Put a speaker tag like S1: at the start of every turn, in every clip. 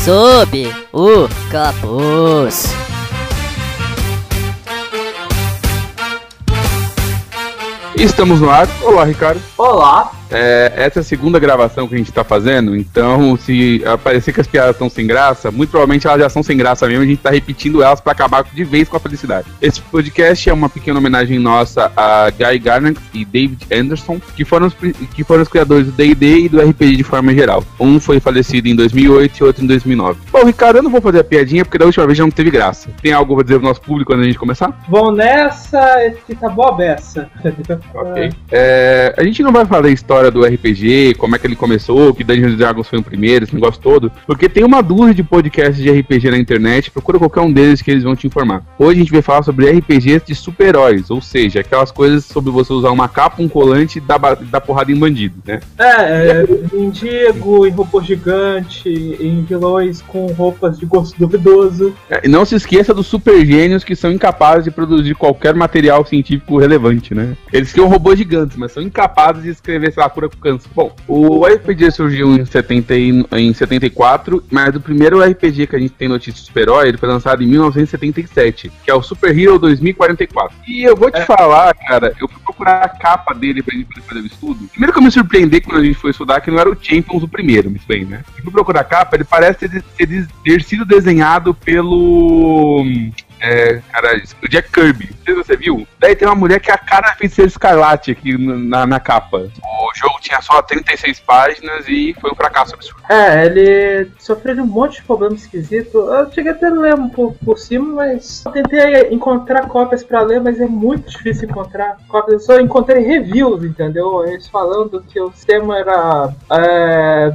S1: Sob o capuz.
S2: Estamos no ar. Olá, Ricardo.
S3: Olá.
S2: Essa é a segunda gravação que a gente tá fazendo, então se parecer que as piadas estão sem graça, muito provavelmente elas já são sem graça mesmo, a gente tá repetindo elas pra acabar de vez com a felicidade. Esse podcast é uma pequena homenagem nossa a Guy Gardner e David Anderson, que foram os criadores do D&D e do RPG de forma geral. Um foi falecido em 2008 e outro em 2009. Bom, Ricardo, eu não vou fazer a piadinha porque da última vez já não teve graça. Tem algo pra dizer pro nosso público antes da gente começar?
S3: Vão nessa, que tá boa beça.
S2: Ok. A gente não vai falar da história do RPG, como é que ele começou, que Dungeons & Dragons foi o primeiro, esse negócio todo, porque tem uma dúzia de podcasts de RPG na internet, procura qualquer um deles que eles vão te informar. Hoje a gente vai falar sobre RPGs de super-heróis, ou seja, aquelas coisas sobre você usar uma capa, um colante e dar porrada em bandido, né?
S3: Mendigo, em robô gigante, em vilões com roupas de gosto duvidoso.
S2: E não se esqueça dos super gênios que são incapazes de produzir qualquer material científico relevante, né? Eles criam robôs gigantes, mas são incapazes de escrever, sei lá, cura com câncer. Bom, o RPG surgiu em 74, mas o primeiro RPG que a gente tem notícia de super-herói, ele foi lançado em 1977, que é o Super Hero 2044. E eu vou te falar, cara, eu fui procurar a capa dele pra gente poder fazer o estudo. Primeiro que eu me surpreendi quando a gente foi estudar que não era o Champions o primeiro, muito bem, né? Eu fui procurar a capa, ele parece ter sido desenhado pelo... o Jack Kirby. Não sei se você viu. Daí tem uma mulher que é a cara da Feiticeira Escarlate aqui na capa. O jogo tinha só 36 páginas e foi um fracasso absurdo.
S3: Ele sofreu de um monte de problema esquisito. Eu cheguei até a ler um pouco por cima, mas eu tentei encontrar cópias pra ler, mas é muito difícil encontrar cópias. Eu só encontrei reviews, entendeu? Eles falando que o sistema era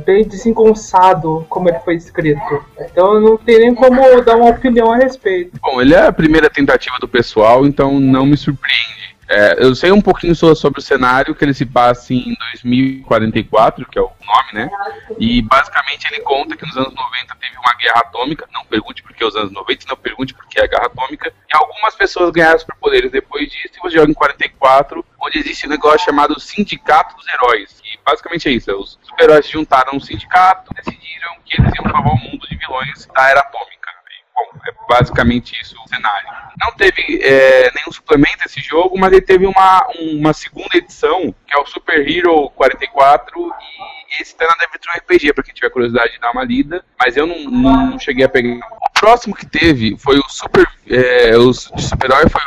S3: bem desengonçado como ele foi escrito. Então não tem nem como dar uma opinião a respeito.
S2: Bom, ele é a primeira tentativa do pessoal, então não me surpreende. Eu sei um pouquinho sobre o cenário, que ele se passa em 2044, que é o nome, né? E basicamente ele conta que nos anos 90 teve uma guerra atômica. Não pergunte por que os anos 90, não pergunte por que a guerra atômica. E algumas pessoas ganharam superpoderes depois disso. E você joga em 44, onde existe um negócio chamado Sindicato dos Heróis. E basicamente é isso. Os super-heróis se juntaram no sindicato, decidiram que eles iam salvar o mundo de vilões da era atômica. Bom, é basicamente isso o cenário. Não teve nenhum suplemento esse jogo, mas ele teve uma segunda edição, que é o Super Hero 44, e esse tá na Devtron RPG, pra quem tiver curiosidade de dar uma lida, mas eu não cheguei a pegar. O próximo que teve foi o super-herói foi o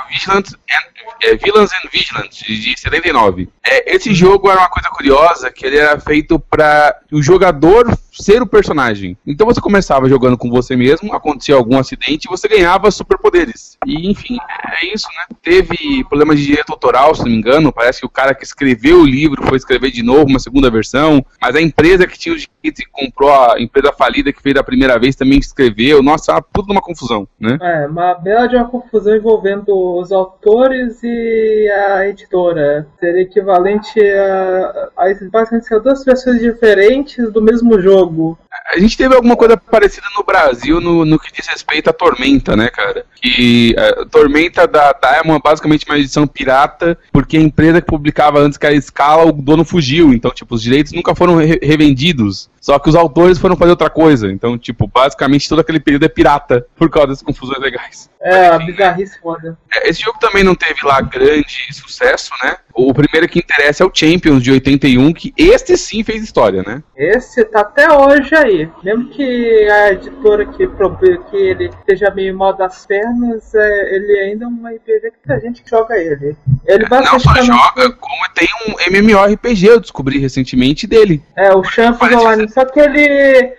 S2: Villains and Vigilants, de 79. Esse jogo era uma coisa curiosa, que ele era feito para o jogador ser o personagem. Então você começava jogando com você mesmo, acontecia algum acidente e você ganhava superpoderes. E enfim, é isso, né? Teve problemas de direito autoral, se não me engano. Parece que o cara que escreveu o livro foi escrever de novo uma segunda versão, mas a empresa que tinha os direitos e comprou, a empresa falida que fez da primeira vez, também escreveu. Nossa, tudo uma confusão, né?
S3: Uma bela de uma confusão envolvendo os autores e a editora. Seria equivalente a basicamente ser duas versões diferentes do mesmo jogo.
S2: A gente teve alguma coisa parecida no Brasil no que diz respeito à Tormenta, né, cara? Que a Tormenta da Diamond é basicamente uma edição pirata, porque a empresa que publicava antes que era Scala, o dono fugiu. Então, tipo, os direitos nunca foram revendidos. Só que os autores foram fazer outra coisa. Então, tipo, basicamente todo aquele período é pirata por causa das confusões legais.
S3: A bizarrice foda.
S2: Esse jogo também não teve lá grande sucesso, né? O primeiro que interessa é o Champions de 81, que este sim fez história, né?
S3: Esse tá até hoje aí. Mesmo que a editora que ele esteja meio mal das pernas, ele ainda é um RPG que tem gente que joga ele.
S2: Não só joga, como tem um MMORPG, eu descobri recentemente dele.
S3: O Champions Online. Só que ele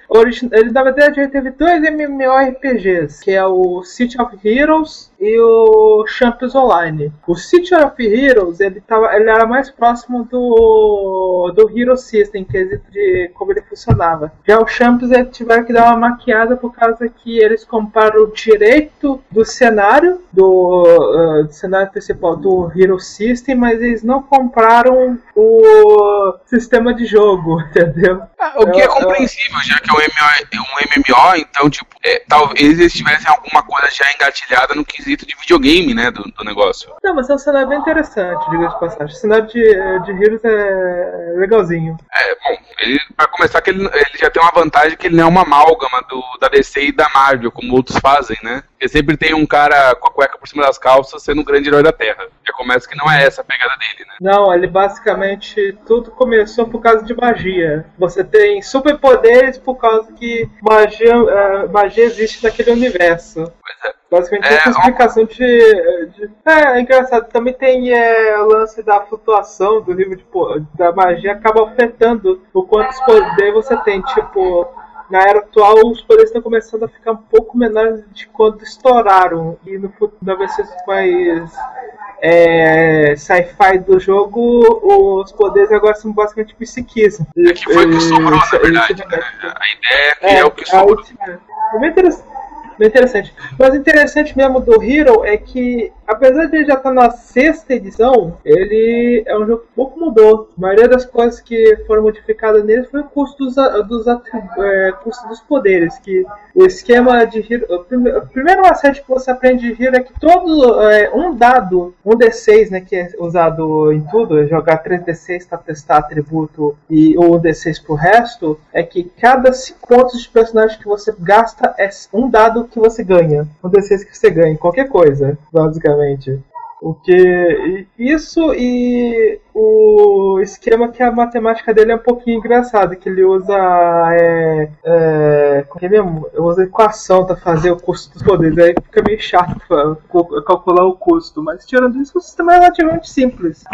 S3: na verdade ele teve dois MMORPGs, que é o City of Heroes e o Champions Online. O City of Heroes, ele era mais próximo do Hero System, quesito de como ele funcionava. Já o Champions, eles tiveram que dar uma maquiada por causa que eles compraram o direito do cenário, do cenário principal do Hero System, mas eles não compraram o sistema de jogo, entendeu?
S2: O que é compreensível, já que é um MMO, então, tipo, talvez eles tivessem alguma coisa já engatilhada no que quesito de videogame, né, do negócio.
S3: Não, mas é um cenário bem interessante, diga de passagem. O cenário de Heroes é legalzinho.
S2: Bom, pra começar, que ele já tem uma vantagem que ele não é uma amálgama da DC e da Marvel, como outros fazem, né? Porque sempre tem um cara com a cueca por cima das calças sendo um grande herói da Terra. Já começa que não é essa a pegada dele, né?
S3: Não, ele basicamente, tudo começou por causa de magia. Você tem superpoderes por causa que magia existe naquele universo.
S2: Pois é.
S3: Basicamente, essa explicação é engraçado. Também tem o lance da flutuação do nível da magia, acaba afetando o quantos poderes você tem. Tipo, na era atual, os poderes estão começando a ficar um pouco menores de quando estouraram. E no futuro, na versão mais sci-fi do jogo, os poderes agora são basicamente psiquismo.
S2: É que foi o que sobrou, na verdade. Né? A ideia é que é o que sobrou.
S3: É bem interessante. Mas o interessante mesmo do Hero é que, apesar de ele já estar na 6ª edição, ele é um jogo que pouco mudou. A maioria das coisas que foram modificadas nele foi o custo custo dos poderes. Que o esquema de Hero... O primeiro macete que você aprende de Hero é que todo um dado, um D6, né, que é usado em tudo, é jogar 3D6 para testar atributo e um D6 pro resto, é que cada 5 pontos de personagem que você gasta é um dado que você ganha. Um D6 que você ganha, qualquer coisa, basicamente. O que isso e o esquema que a matemática dele é um pouquinho engraçado, que ele usa usa equação para fazer o custo dos poderes, aí fica meio chato pra calcular o custo, mas tirando isso o sistema é relativamente simples.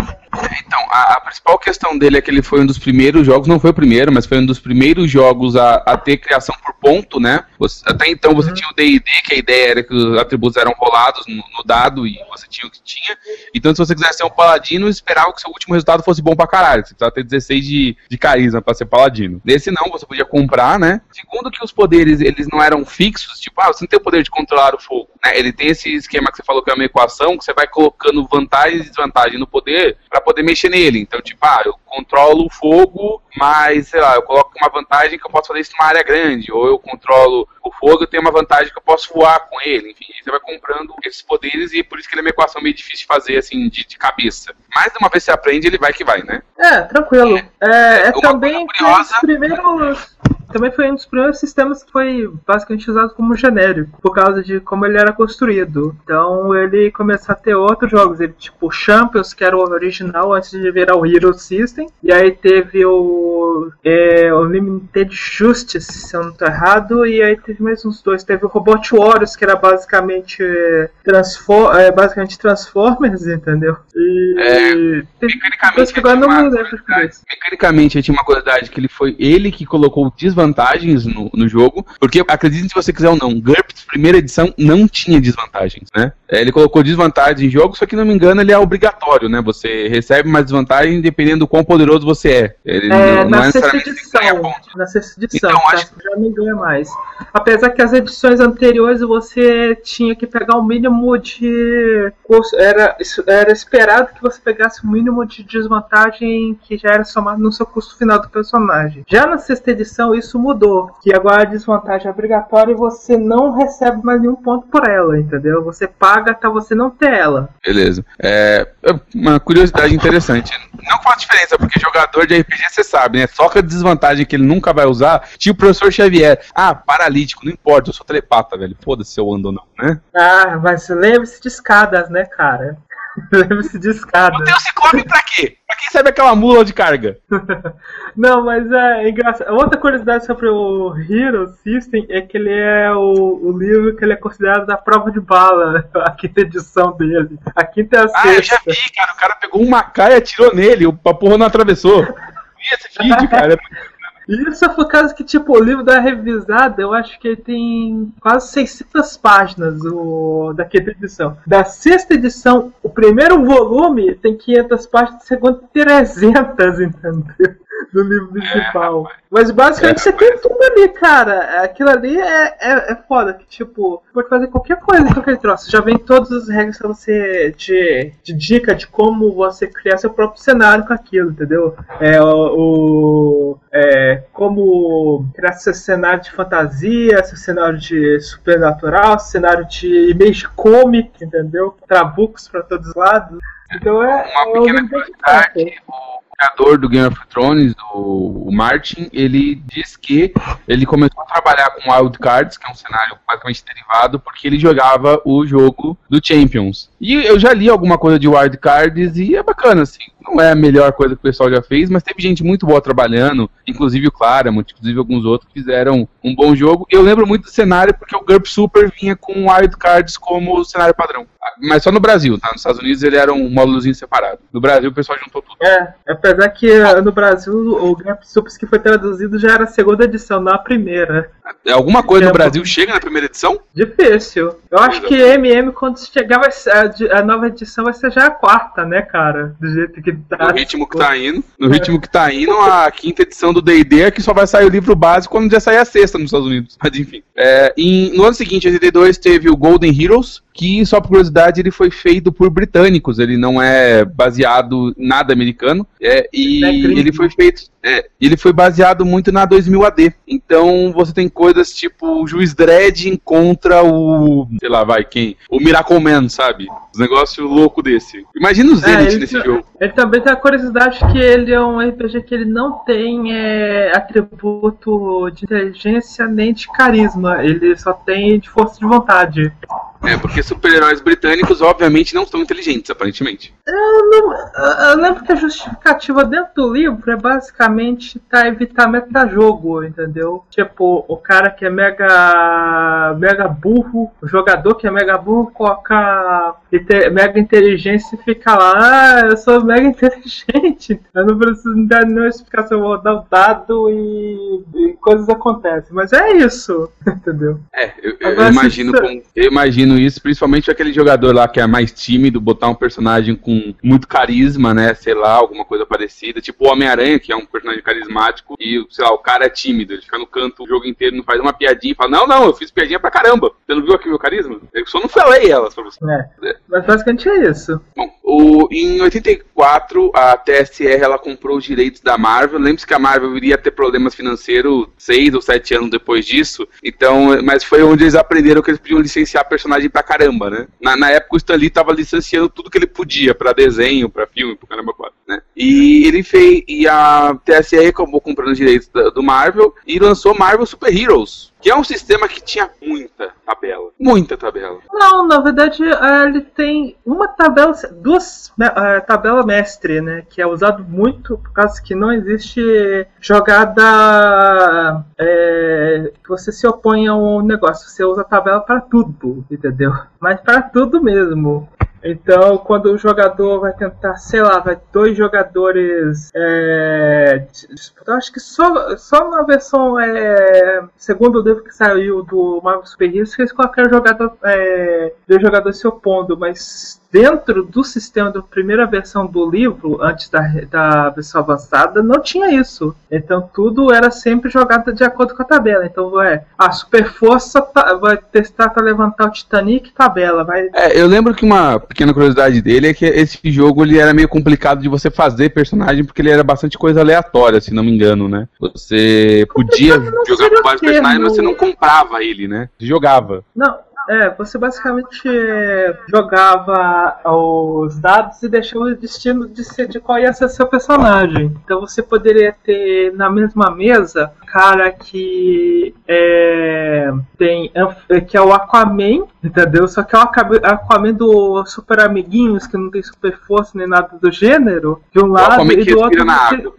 S2: Então, a principal questão dele é que ele foi um dos primeiros jogos, não foi o primeiro, mas foi um dos primeiros jogos a ter criação por ponto, né? Até então você tinha o D&D, que a ideia era que os atributos eram rolados no dado e você tinha o que tinha. Então, se você quisesse ser um paladino, esperava que seu último resultado fosse bom pra caralho. Você precisava ter 16 de carisma pra ser paladino. Nesse não, você podia comprar, né? Segundo que os poderes, eles não eram fixos, tipo, você não tem o poder de controlar o fogo, né? Ele tem esse esquema que você falou que é uma equação, que você vai colocando vantagem e desvantagem no poder pra poder mexer nele. Então, tipo, eu controlo o fogo, mas, sei lá, eu coloco uma vantagem que eu posso fazer isso numa área grande, ou eu controlo o fogo e tenho uma vantagem que eu posso voar com ele, enfim, você vai comprando esses poderes e por isso que ele é uma equação meio difícil de fazer, assim, de cabeça. Mas uma vez que você aprende, ele vai que vai, né?
S3: Tranquilo. Também foi um dos primeiros sistemas que foi basicamente usado como genérico, por causa de como ele era construído. Então ele começou a ter outros jogos, tipo Champions, que era o original antes de virar o Hero System, e aí teve o Limited Justice, se eu não estou errado, e aí teve mais uns dois. Teve o Robot Warriors, que era basicamente Transformers, entendeu?
S2: Mecanicamente, tinha uma curiosidade que ele que colocou desvantagens no jogo, porque acreditem se você quiser ou não, GURPS primeira edição não tinha desvantagens, né? Ele colocou desvantagens em jogo, só que não me engano ele é obrigatório, né? Você recebe uma desvantagem dependendo do quão poderoso você é. Ele não é necessariamente
S3: na 6ª edição, então, já não ganha mais. Apesar que as edições anteriores você tinha que pegar o mínimo de custo, era esperado que você pegasse o mínimo de desvantagem que já era somado no seu custo final do personagem. Já na 6ª edição isso mudou, que agora a desvantagem é obrigatória e você não recebe mais nenhum ponto por ela, entendeu? Você paga até você não ter ela.
S2: Beleza. Uma curiosidade interessante. Não faz diferença, porque jogador de RPG você sabe, né? Só que a desvantagem que ele nunca vai usar, tipo o professor Xavier. Paralítico, não importa, eu sou telepata, velho. Foda-se se eu ando ou não, né?
S3: Mas lembre-se de escadas, né, cara? Lembre-se de escadas.
S2: Não tem o Ciclope pra quê? Pra quem sabe aquela mula de carga?
S3: Não, mas é engraçado. Outra curiosidade sobre o Hero System é que ele é o livro que ele é considerado a prova de bala, a 5ª edição dele. A 5ª é a 6ª.
S2: Eu já vi, cara. O cara pegou um Macai e atirou nele, a porra não atravessou. Eu vi esse vídeo, cara.
S3: Isso é por causa que, tipo, o livro da revisada, eu acho que ele tem quase 600 páginas da 5ª edição. Da 6ª edição, o primeiro volume tem 500 páginas, o segundo 300, entendeu? no livro principal. Mas basicamente você tem tudo ali, cara. Aquilo ali é foda, que tipo, pode fazer qualquer coisa com aquele troço. Já vem todas as regras pra você de dica de como você criar seu próprio cenário com aquilo, entendeu? Como criar seu cenário de fantasia, seu cenário de supernatural, seu cenário de image comic, entendeu? Trabucos pra todos os lados. Então
S2: uma pequena curiosidade, o criador do Game of Thrones, o Martin, ele diz que ele começou a trabalhar com Wild Cards, que é um cenário basicamente derivado, porque ele jogava o jogo do Champions. E eu já li alguma coisa de Wild Cards e é bacana, assim. Não é a melhor coisa que o pessoal já fez, mas teve gente muito boa trabalhando, inclusive o Claremont, inclusive alguns outros que fizeram um bom jogo. Eu lembro muito do cenário porque o GURP Super vinha com Wild Cards como cenário padrão. Mas só no Brasil, tá? Nos Estados Unidos ele era um módulozinho separado. No Brasil o pessoal juntou tudo.
S3: Apesar que no Brasil o GURP Super que foi traduzido já era a segunda edição, não a primeira.
S2: Alguma coisa no Brasil chega na primeira edição?
S3: Difícil. Eu acho que MM, quando chegar a nova edição, vai ser já a quarta, né, cara? Do jeito que tá.
S2: No ritmo que tá indo. No ritmo que tá indo, a quinta edição do D&D é que só vai sair o livro básico quando já sair a sexta nos Estados Unidos. Mas enfim. No ano seguinte, em 82, teve o Golden Heroes, que, só por curiosidade, ele foi feito por britânicos, ele não é baseado em nada americano, e ele foi feito, ele foi baseado muito na 2000 AD, então você tem coisas tipo o Juiz Dredd encontra o, sei lá, o Miracle Man, sabe? Um negócio louco desse. Imagina o Zenith nesse jogo.
S3: Ele também tem a curiosidade que ele é um RPG que ele não tem atributo de inteligência nem de carisma, ele só tem de força de vontade.
S2: Porque super-heróis britânicos, obviamente, não são inteligentes, aparentemente.
S3: Eu lembro que a justificativa dentro do livro é basicamente evitar metajogo, entendeu? Tipo, o cara que é mega burro, o jogador que é mega burro, coloca mega inteligência e fica lá, eu sou mega inteligente. Eu não preciso dar nenhuma explicação, eu vou dar o dado e coisas acontecem. Mas é isso, entendeu?
S2: Eu imagino isso, principalmente aquele jogador lá que é mais tímido, botar um personagem com muito carisma, né, sei lá, alguma coisa parecida, tipo o Homem-Aranha, que é um personagem carismático, e, sei lá, o cara é tímido, ele fica no canto o jogo inteiro, não faz uma piadinha e fala, não, eu fiz piadinha pra caramba, você não viu aqui o meu carisma? Eu só não falei elas pra você.
S3: Mas basicamente é isso.
S2: Bom, em 84, a TSR, ela comprou os direitos da Marvel, lembre-se que a Marvel iria ter problemas financeiros 6 ou 7 anos depois disso, então, mas foi onde eles aprenderam que eles podiam licenciar personagem pra caramba, né? Na época o Stan Lee tava licenciando tudo que ele podia pra desenho, pra filme, pro caramba quase, né? E a TSR acabou comprando os direitos do Marvel e lançou Marvel Super Heroes, que é um sistema que tinha muita tabela. Muita tabela.
S3: Não, na verdade ele tem uma tabela, duas tabela mestre, né? Que é usado muito por causa que não existe jogada que você se opõe a um negócio. Você usa a tabela para tudo, entendeu? Mas para tudo mesmo. Então, quando o jogador vai tentar, sei lá, vai 2 jogadores eu acho que só na versão segundo o livro que saiu do Marvel Super Heroes fez qualquer jogador 2 jogadores se opondo, mas dentro do sistema da primeira versão do livro, antes da versão avançada, não tinha isso. Então tudo era sempre jogado de acordo com a tabela. Então a Super Força vai testar para levantar o Titanic, tabela.
S2: Eu lembro que uma pequena curiosidade dele é que esse jogo ele era meio complicado de você fazer personagem, porque ele era bastante coisa aleatória, se não me engano, né? Você podia jogar com vários personagens, mas você não comprava ele, né? Você jogava.
S3: Não. Você basicamente jogava os dados e deixava o destino de qual ia ser seu personagem. Então você poderia ter na mesma mesa cara que que é o Aquaman, entendeu? Só que é o Aquaman do Super Amiguinhos, que não tem super força nem nada do gênero, de um lado,
S2: e do
S3: outro
S2: na água,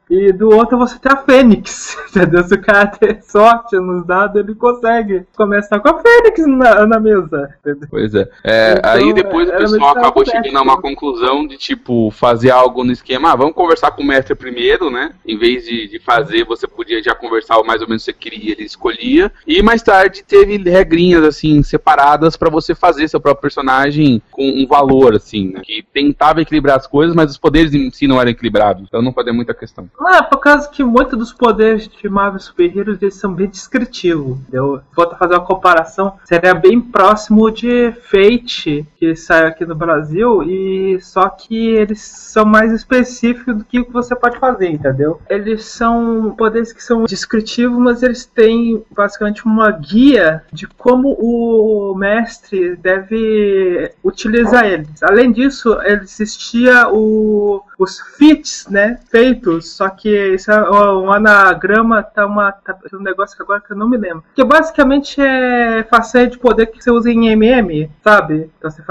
S3: e do outro você tem a Fênix, entendeu? Se o cara ter sorte nos dados, ele consegue começar com a Fênix na mesa, entendeu?
S2: Pois é. Então, aí depois o pessoal acabou chegando a uma conclusão de, tipo, fazer algo no esquema, vamos conversar com o mestre primeiro, né? Em vez de fazer, você podia podia já conversar mais ou menos o que você queria, ele escolhia. E mais tarde teve regrinhas, assim, separadas pra você fazer seu próprio personagem com um valor, assim, né? Que tentava equilibrar as coisas, mas os poderes em si não eram equilibrados. Então não fazia muita questão.
S3: Por causa que muitos dos poderes de Marvel Super Heroes eles são bem descritivos, entendeu? Vou fazer uma comparação, seria bem próximo de Fate, que saiu aqui no Brasil, e só que eles são mais específicos do que o que você pode fazer, entendeu? Eles são poderes que são descritivos, mas eles têm basicamente uma guia de como o mestre deve utilizar eles. Além disso, existia os feats, né, feitos, só que isso é um anagrama, tá um negócio que agora que eu não me lembro. Que basicamente é façanha de poder que você usa em MM, sabe? Então você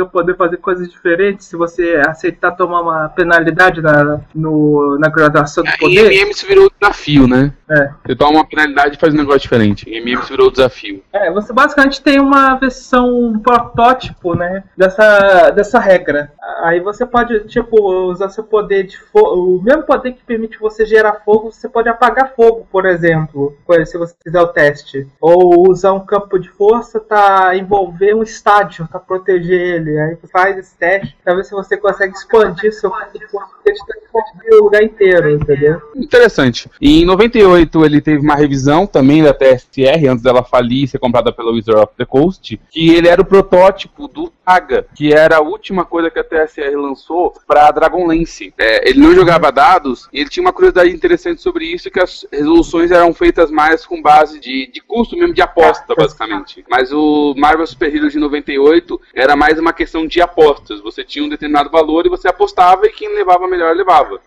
S3: poder fazer coisas diferentes se você aceitar tomar uma penalidade na graduação do poder.
S2: Em MM se virou desafio, né?
S3: É.
S2: Você toma uma penalidade e faz um negócio diferente. Em MM se virou desafio.
S3: Você basicamente tem uma versão, um protótipo, né, dessa regra. Aí você pode, usar seu poder de fogo, o mesmo poder que permite você gerar fogo, você pode apagar fogo, por exemplo, se você fizer o teste. Ou usar um campo de força para envolver um estádio, para proteger ele. Aí você faz esse teste, pra ver se você consegue expandir seu campo de força, porque ele tem que expandir o lugar inteiro, entendeu?
S2: Interessante. E em 98 ele teve uma revisão também da TSR, antes dela falir e ser comprada pela Wizard of the Coast, que ele era o protótipo do Saga, que era a última coisa que a TSR lançou para Dragonlance. Ele não jogava dados, e ele tinha uma curiosidade interessante sobre isso, que as resoluções eram feitas mais com base de custo mesmo, de aposta, basicamente. Mas o Marvel Super Heroes de 98 era mais uma questão de apostas. Você tinha um determinado valor e você apostava, e quem levava melhor levava.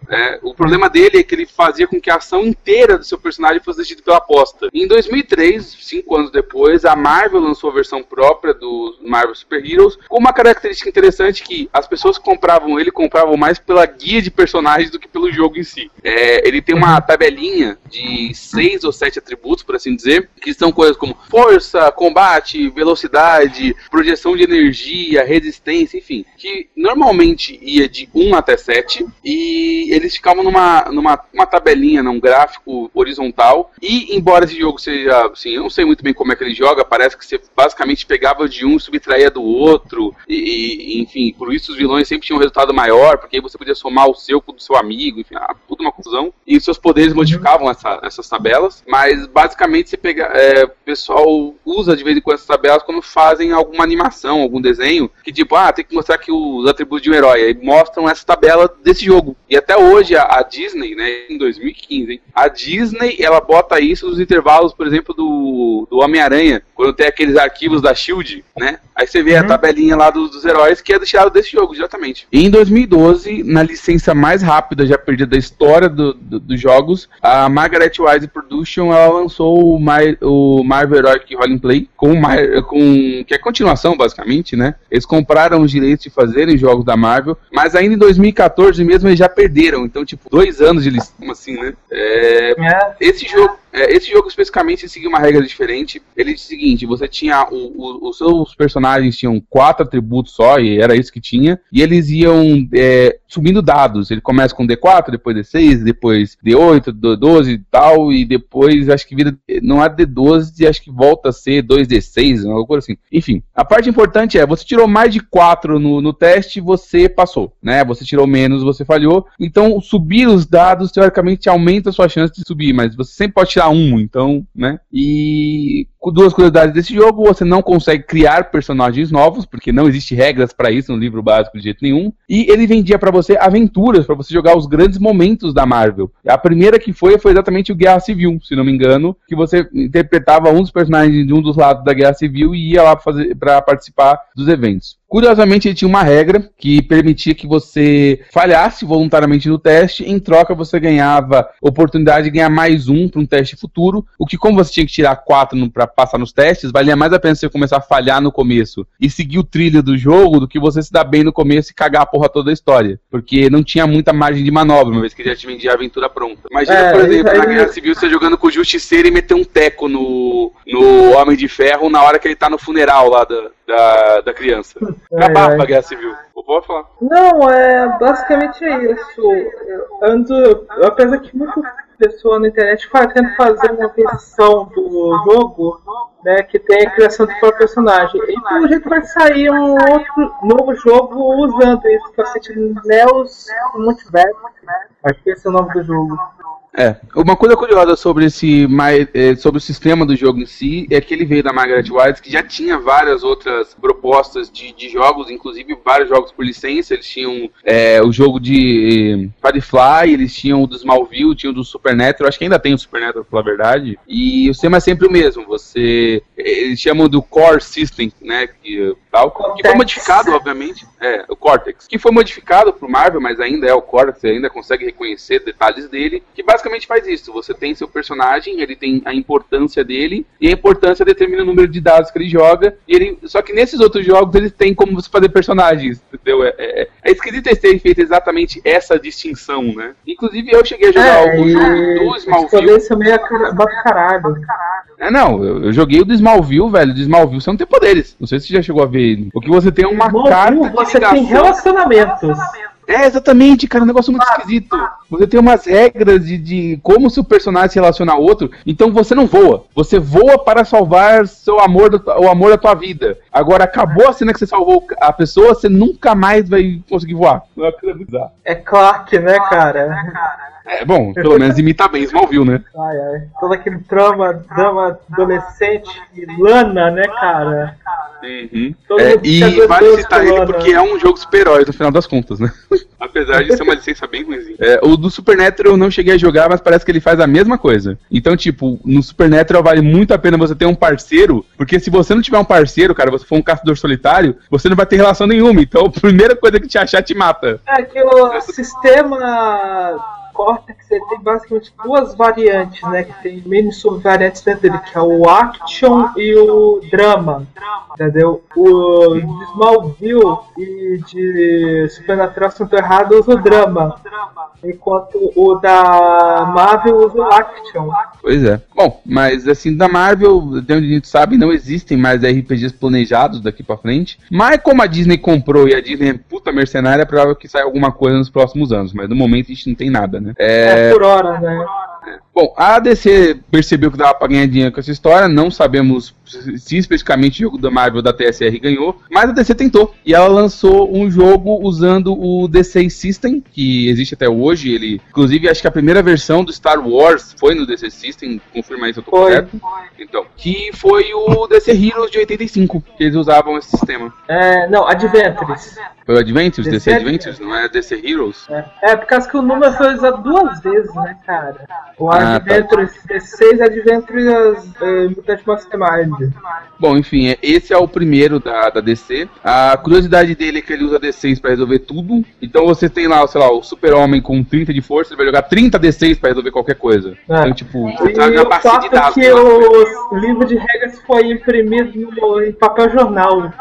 S2: O problema dele é que ele fazia com que a ação inteira do seu personagem fosse decidida pela aposta. Em 2003, 5 anos depois, a Marvel lançou a versão própria do Marvel Super Heroes, com uma característica interessante, que as pessoas que compravam mais pela guia de personagens do que pelo jogo em si. Ele tem uma tabelinha de 6 ou 7 atributos, por assim dizer, que são coisas como força, combate, velocidade, projeção de energia, resistência, enfim, que normalmente ia de 1 até 7, e eles ficavam numa tabelinha, num gráfico horizontal, e embora esse jogo seja, assim, eu não sei muito bem como é que ele joga, parece que você basicamente pegava de um e subtraía do outro, e enfim, por isso os vilões sempre tinham um resultado maior, porque aí você podia somar o seu com o do seu amigo, enfim, tudo uma confusão, e seus poderes modificavam essas tabelas, mas basicamente você o pessoal usa de vez em quando essas tabelas quando fazem alguma animação, algum desenho, que tipo, tem que mostrar aqui os atributos de um herói, aí mostram essa tabela desse jogo. E até hoje a Disney, né, em 2015, hein, a Disney, ela bota isso nos intervalos, por exemplo, do Homem-Aranha, quando tem aqueles arquivos da SHIELD, né, aí você vê a tabelinha lá dos heróis, que é deixado desse jogo, diretamente. E em 2012, na licença mais rápida já perdida da história dos jogos, a Margaret Wise Production, ela lançou o Marvel Heroic Roleplay, que é continuação, basicamente, né? Eles compraram os direitos de fazerem jogos da Marvel, mas ainda em 2014 mesmo eles já perderam, então, 2 anos de licença, como assim, né? Esse jogo especificamente seguia uma regra diferente. Ele disse o seguinte: você tinha os seus personagens tinham 4 atributos só, e era isso que tinha, e eles iam subindo dados. Ele começa com D4, depois D6, depois D8, D12 e tal, e depois acho que vira, não é D12, e acho que volta a ser 2D6, uma coisa assim. Enfim, a parte importante você tirou mais de 4 no teste, você passou, né? Você tirou menos, você falhou. Então, subir os dados, teoricamente, aumenta a sua chance de subir, mas você sempre pode tirar 1, então, né? E com 2 curiosidades desse jogo: você não consegue criar personagens novos, porque não existe regras para isso no livro básico de jeito nenhum, e ele vendia para você aventuras, para você jogar os grandes momentos da Marvel. A primeira que foi exatamente o Guerra Civil, se não me engano, que você interpretava um dos personagens de um dos lados da Guerra Civil e ia lá para participar dos eventos. Curiosamente, ele tinha uma regra que permitia que você falhasse voluntariamente no teste, em troca você ganhava oportunidade de ganhar mais 1 para um teste futuro, o que, como você tinha que tirar 4 para passar nos testes, valia mais a pena você começar a falhar no começo e seguir o trilho do jogo, do que você se dar bem no começo e cagar a porra toda a história, porque não tinha muita margem de manobra, uma vez que já te vendia a aventura pronta. Imagina, por exemplo, na Guerra Civil, você jogando com o Justiceiro e meter um teco no Homem de Ferro na hora que ele tá no funeral lá da criança. Acabar pra Guerra Civil. Pode falar.
S3: Não, basicamente é isso. Apesar que muito pessoa na internet tentando fazer uma versão do jogo, né, que tem a criação do próprio personagem. E pelo jeito vai sair um outro novo jogo usando isso, que é o Sentinels Multiverse. Acho que esse é o nome do jogo.
S2: Uma coisa curiosa sobre sobre o sistema do jogo em si é que ele veio da Margaret Weis, que já tinha várias outras propostas de jogos, inclusive vários jogos por licença. Eles tinham o jogo de Firefly, eles tinham o do Smallville, tinham o do Supernatural, acho que ainda tem o Supernatural, pela verdade. E o sistema é sempre o mesmo, eles chamam do Core System, né, que foi modificado, obviamente, o Cortex, que foi modificado pro Marvel, mas ainda é o Cortex, você ainda consegue reconhecer detalhes dele, que basicamente faz isso. Você tem seu personagem, ele tem a importância dele, e a importância determina o número de dados que ele joga, só que nesses outros jogos eles têm como você fazer personagens, entendeu? É esquisito eles terem feito exatamente essa distinção, né? Inclusive eu cheguei a jogar o jogo do Smallville.
S3: Isso é meio caralho.
S2: Não, eu joguei o do Smallville, velho. Do Smallville você não tem poderes. Não sei se você já chegou a ver ele. O que você tem é uma carta de
S3: você ligação. Tem relacionamentos.
S2: Exatamente, cara, um negócio muito esquisito. Você tem umas regras de como seu personagem se relaciona a outro, então você não voa. Você voa para salvar o amor da tua vida. Agora, acabou a cena que você salvou a pessoa, você nunca mais vai conseguir voar.
S3: É Clark, né, cara?
S2: Bom, pelo menos imita bem Smallville, né?
S3: Todo aquele drama adolescente e Lana, né, cara?
S2: Uhum. E vale citar ele porque é um jogo super-herói no final das contas, né? Apesar de ser uma licença bem ruimzinha. O do Supernatural eu não cheguei a jogar, mas parece que ele faz a mesma coisa. Então, tipo, no Supernatural vale muito a pena você ter um parceiro, porque se você não tiver um parceiro, cara, você for um caçador solitário, você não vai ter relação nenhuma. Então, a primeira coisa que te achar te mata.
S3: Que o sistema Cortex tem basicamente duas variantes, né? Que tem mini subvariantes dentro dele, que é o Action e o Drama, entendeu? O de Smallville e de Supernatural, se não estou errado, usa o Drama, enquanto o da Marvel usa o Action.
S2: Pois é. Bom, mas assim, da Marvel, até onde a gente sabe, não existem mais RPGs planejados daqui pra frente. Mas como a Disney comprou e a Disney é puta mercenária, é provável que saia alguma coisa nos próximos anos. Mas no momento a gente não tem nada, né?
S3: Por hora, né?
S2: Bom, a DC percebeu que dava pra ganhar dinheiro com essa história. Não sabemos se especificamente o jogo da Marvel ou da TSR ganhou, mas a DC tentou. E ela lançou um jogo usando o DC System, que existe até hoje. Ele, inclusive, acho que a primeira versão do Star Wars foi no DC System. Confirma aí se eu tô correto. Então, que foi o DC Heroes de 85, que eles usavam esse sistema.
S3: Não, Adventures.
S2: Foi o Adventures? DC Adventures, não é DC Heroes?
S3: Por causa que o número foi usado duas vezes, né, cara? O Adventures DC e Adventures Mutant Mastermind.
S2: Bom, enfim, esse é o primeiro da DC. A curiosidade dele é que ele usa D6 pra resolver tudo. Então você tem lá, sei lá, o Super-Homem com 30 de força, ele vai jogar 30 D6 pra resolver qualquer coisa. Então, tipo, você sabe a base de dados.
S3: Que o livro de regras foi imprimido em papel jornal.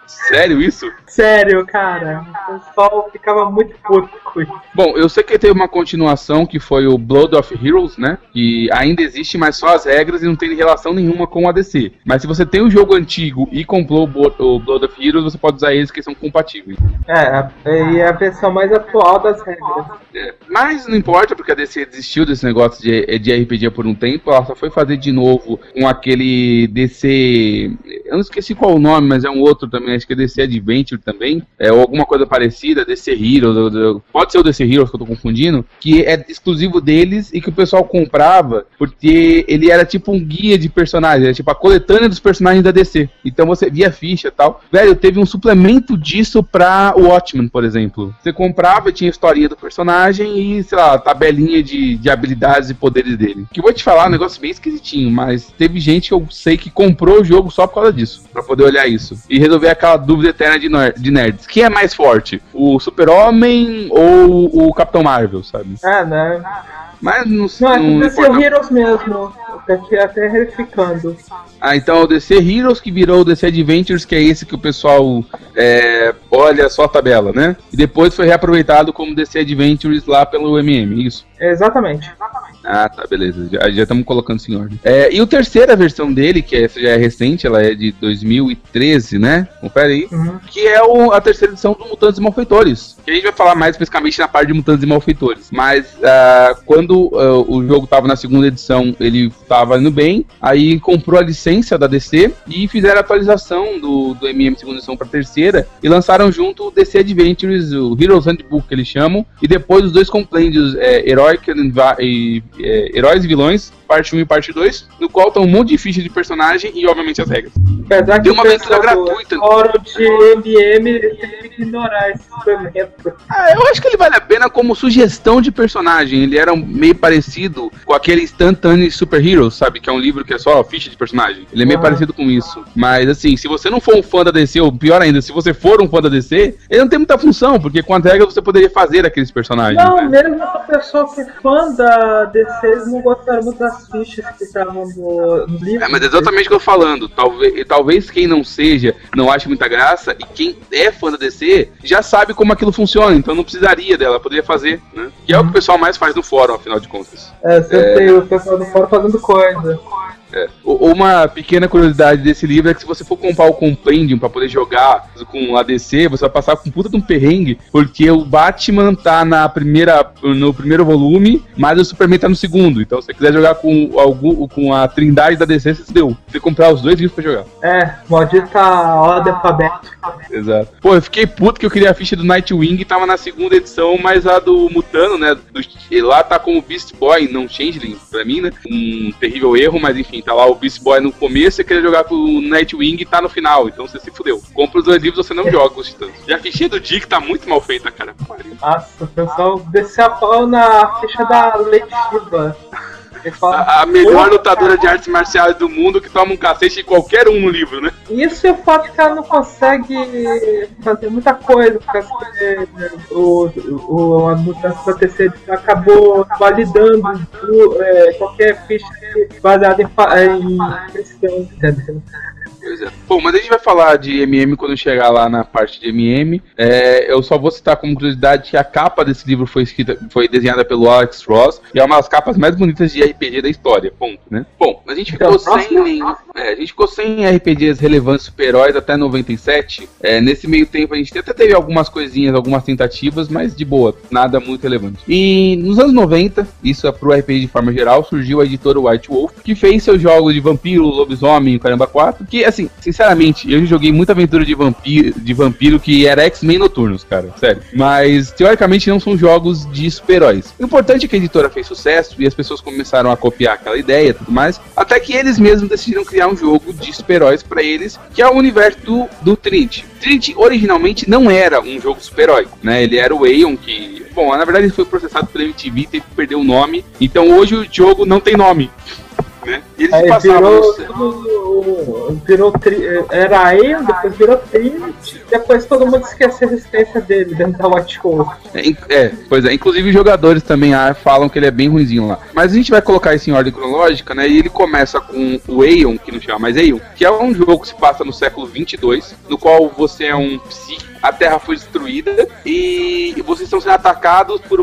S2: Sério isso?
S3: Sério, cara. O pessoal ficava muito puto com isso.
S2: Bom, eu sei que teve uma continuação que foi o Blood of Heroes, né? Que ainda existe, mas só as regras e não tem relação nenhuma com a DC. Mas se você tem o jogo antigo e comprou o Blood of Heroes, você pode usar eles que são compatíveis.
S3: E é a versão mais atual das regras.
S2: Mas não importa, porque a DC desistiu desse negócio de RPG por um tempo. Ela só foi fazer de novo com aquele DC... Eu não esqueci qual o nome, mas é um outro também. Acho que é DC Adventure também. Ou alguma coisa parecida, DC Heroes. Pode ser o DC Heroes que eu tô confundindo. Que é exclusivo deles e que o pessoal comprava porque ele era tipo um guia de personagens. Era tipo a coletânea dos personagens da DC. Então você via ficha e tal. Velho, teve um suplemento disso pra Watchmen, por exemplo. Você comprava e tinha a historinha do personagem e, sei lá, tabelinha de habilidades e poderes dele. Que eu vou te falar, um negócio bem esquisitinho, mas teve gente que eu sei que comprou o jogo só por causa disso, pra poder olhar isso. E resolver aquela dúvida eterna de nerds. Quem é mais forte? O Super-Homem ou o Capitão Marvel, sabe?
S3: Né?
S2: Mas
S3: não é DC Heroes mesmo. Aqui até verificando.
S2: Então o DC Heroes que virou o DC Adventures, que é esse que o pessoal olha só a tabela, né? E depois foi reaproveitado como DC Adventures lá pelo MM, isso?
S3: Exatamente.
S2: Ah, tá, beleza. Já estamos colocando isso em ordem. E a terceira versão dele, que essa já é recente, ela é de 2013, né? Confere aí. Que é a terceira edição do Mutantes e Malfeitores. Que a gente vai falar mais especificamente na parte de Mutantes e Malfeitores. Mas quando o jogo tava na segunda edição, ele tava indo bem. Aí comprou a licença da DC e fizeram a atualização do MM segunda edição pra terceira. E lançaram junto o DC Adventures, o Heroes Handbook, que eles chamam. E depois os dois compêndios, Heróis e Vilões, parte 1 e parte 2, no qual tá um monte de fichas de personagem e, obviamente, as regras.
S3: Apesar
S2: Tem uma aventura gratuita.
S3: O fórum de MM tem que ignorar esse suplemento.
S2: Eu acho que ele vale a pena como sugestão de personagem. Ele era meio parecido com aquele Instantane Super Heroes, sabe? Que é um livro que é só ficha de personagem. Ele é meio parecido com isso. Mas, assim, se você não for um fã da DC, ou pior ainda, se você for um fã da DC, ele não tem muita função, porque com as regras você poderia fazer aqueles personagens.
S3: Não,
S2: né?
S3: mesmo a pessoa que é fã da DC, eles não gostaram muito das fichas que estavam no livro.
S2: Mas é exatamente o que eu tô falando. Talvez quem não seja, não ache muita graça, e quem é fã da DC já sabe como aquilo funciona, então não precisaria dela, poderia fazer, né? Que é o que o pessoal mais faz no fórum, afinal de contas.
S3: Você tem o pessoal do fórum fazendo coisa.
S2: Uma pequena curiosidade desse livro é que se você for comprar o Compendium pra poder jogar com a DC, você vai passar com um puta de um perrengue, porque o Batman tá no primeiro volume, mas o Superman tá no segundo. Então se você quiser jogar com a trindade da DC, você deu. Você tem que comprar os dois livros pra jogar.
S3: Maldita ordem alfabética.
S2: Exato. Pô, eu fiquei puto que eu queria a ficha do Nightwing, tava na segunda edição, mas a do Mutano, né, lá tá como Beast Boy, não Changeling, pra mim, né, um terrível erro, mas enfim, tá lá o Beast Boy no começo, você queria jogar com o Nightwing e tá no final, então você se fudeu. Compra os dois livros, você não joga os Titãs. E a ficha do Dick tá muito mal feita, cara.
S3: Nossa, o pessoal desceu a pau na ficha da Lady Shiva.
S2: A melhor lutadora de artes marciais do mundo que toma um cacete de qualquer um no livro, né?
S3: Isso é o fato que ela não consegue fazer muita coisa, porque a mudança da terceira acabou validando qualquer ficha baseada em questão, entendeu?
S2: Pois é. Bom, mas a gente vai falar de MM quando chegar lá na parte de MM. Eu só vou citar como curiosidade que a capa desse livro foi desenhada pelo Alex Ross e é uma das capas mais bonitas de RPG da história, ponto, né? Bom, a gente ficou sem RPGs relevantes super-heróis até 97. Nesse meio tempo a gente até teve algumas coisinhas, algumas tentativas, mas de boa, nada muito relevante. E nos anos 90, isso é pro RPG de forma geral, surgiu a editora White Wolf, que fez seus jogos de vampiro, lobisomem, caramba 4, que assim, sinceramente, eu joguei muita aventura de vampiro que era X-Men noturnos, cara, sério. Mas, teoricamente, não são jogos de super-heróis. O importante é que a editora fez sucesso e as pessoas começaram a copiar aquela ideia e tudo mais, até que eles mesmos decidiram criar um jogo de super-heróis pra eles, que é o universo do Trinity. Trinity, originalmente, não era um jogo super-herói, né? Ele era o Aeon, que... Bom, na verdade, ele foi processado pela MTV, teve que perder o nome. Então, hoje, o jogo não tem nome. Né? E eles passavam era Aeon, depois virou Trinity, depois todo mundo esqueceu a existência dele dentro da White Wolf. Pois é, inclusive os jogadores também falam que ele é bem ruinzinho lá. Mas a gente vai colocar isso em ordem cronológica, né? E ele começa com o Aeon, que não chama mais Aeon, que é um jogo que se passa no século 22, no qual você é um psíquico. A Terra foi destruída e vocês estão sendo atacados por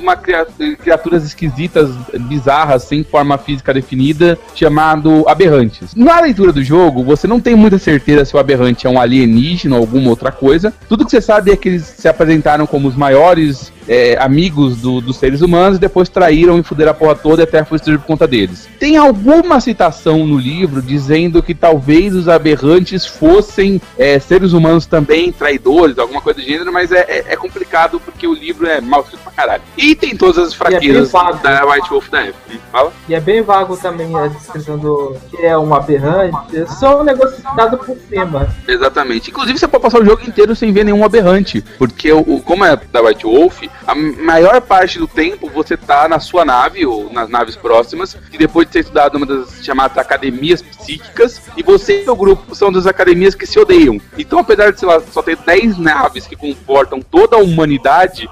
S2: criaturas esquisitas, bizarras, sem forma física definida, chamado aberrantes. Na leitura do jogo, você não tem muita certeza se o aberrante é um alienígena ou alguma outra coisa. Tudo que você sabe é que eles se apresentaram como os maiores amigos dos seres humanos e depois traíram e fuderam a porra toda e a Terra foi destruída por conta deles. Tem alguma citação no livro dizendo que talvez os aberrantes fossem seres humanos também, traidores, alguma coisa do gênero, mas é complicado porque o livro é mal escrito pra caralho. E tem todas as fraquezas da White Wolf da época. Fala?
S3: E é bem vago também a descrição do que é um aberrante, é só um negócio citado por cima.
S2: Exatamente. Inclusive você pode passar o jogo inteiro sem ver nenhum aberrante, porque como é da White Wolf, a maior parte do tempo você tá na sua nave ou nas naves próximas, e depois de ter estudado uma das chamadas academias psíquicas, e você e o grupo são das academias que se odeiam. Então, apesar de, sei lá, só ter 10 naves que comportam toda a humanidade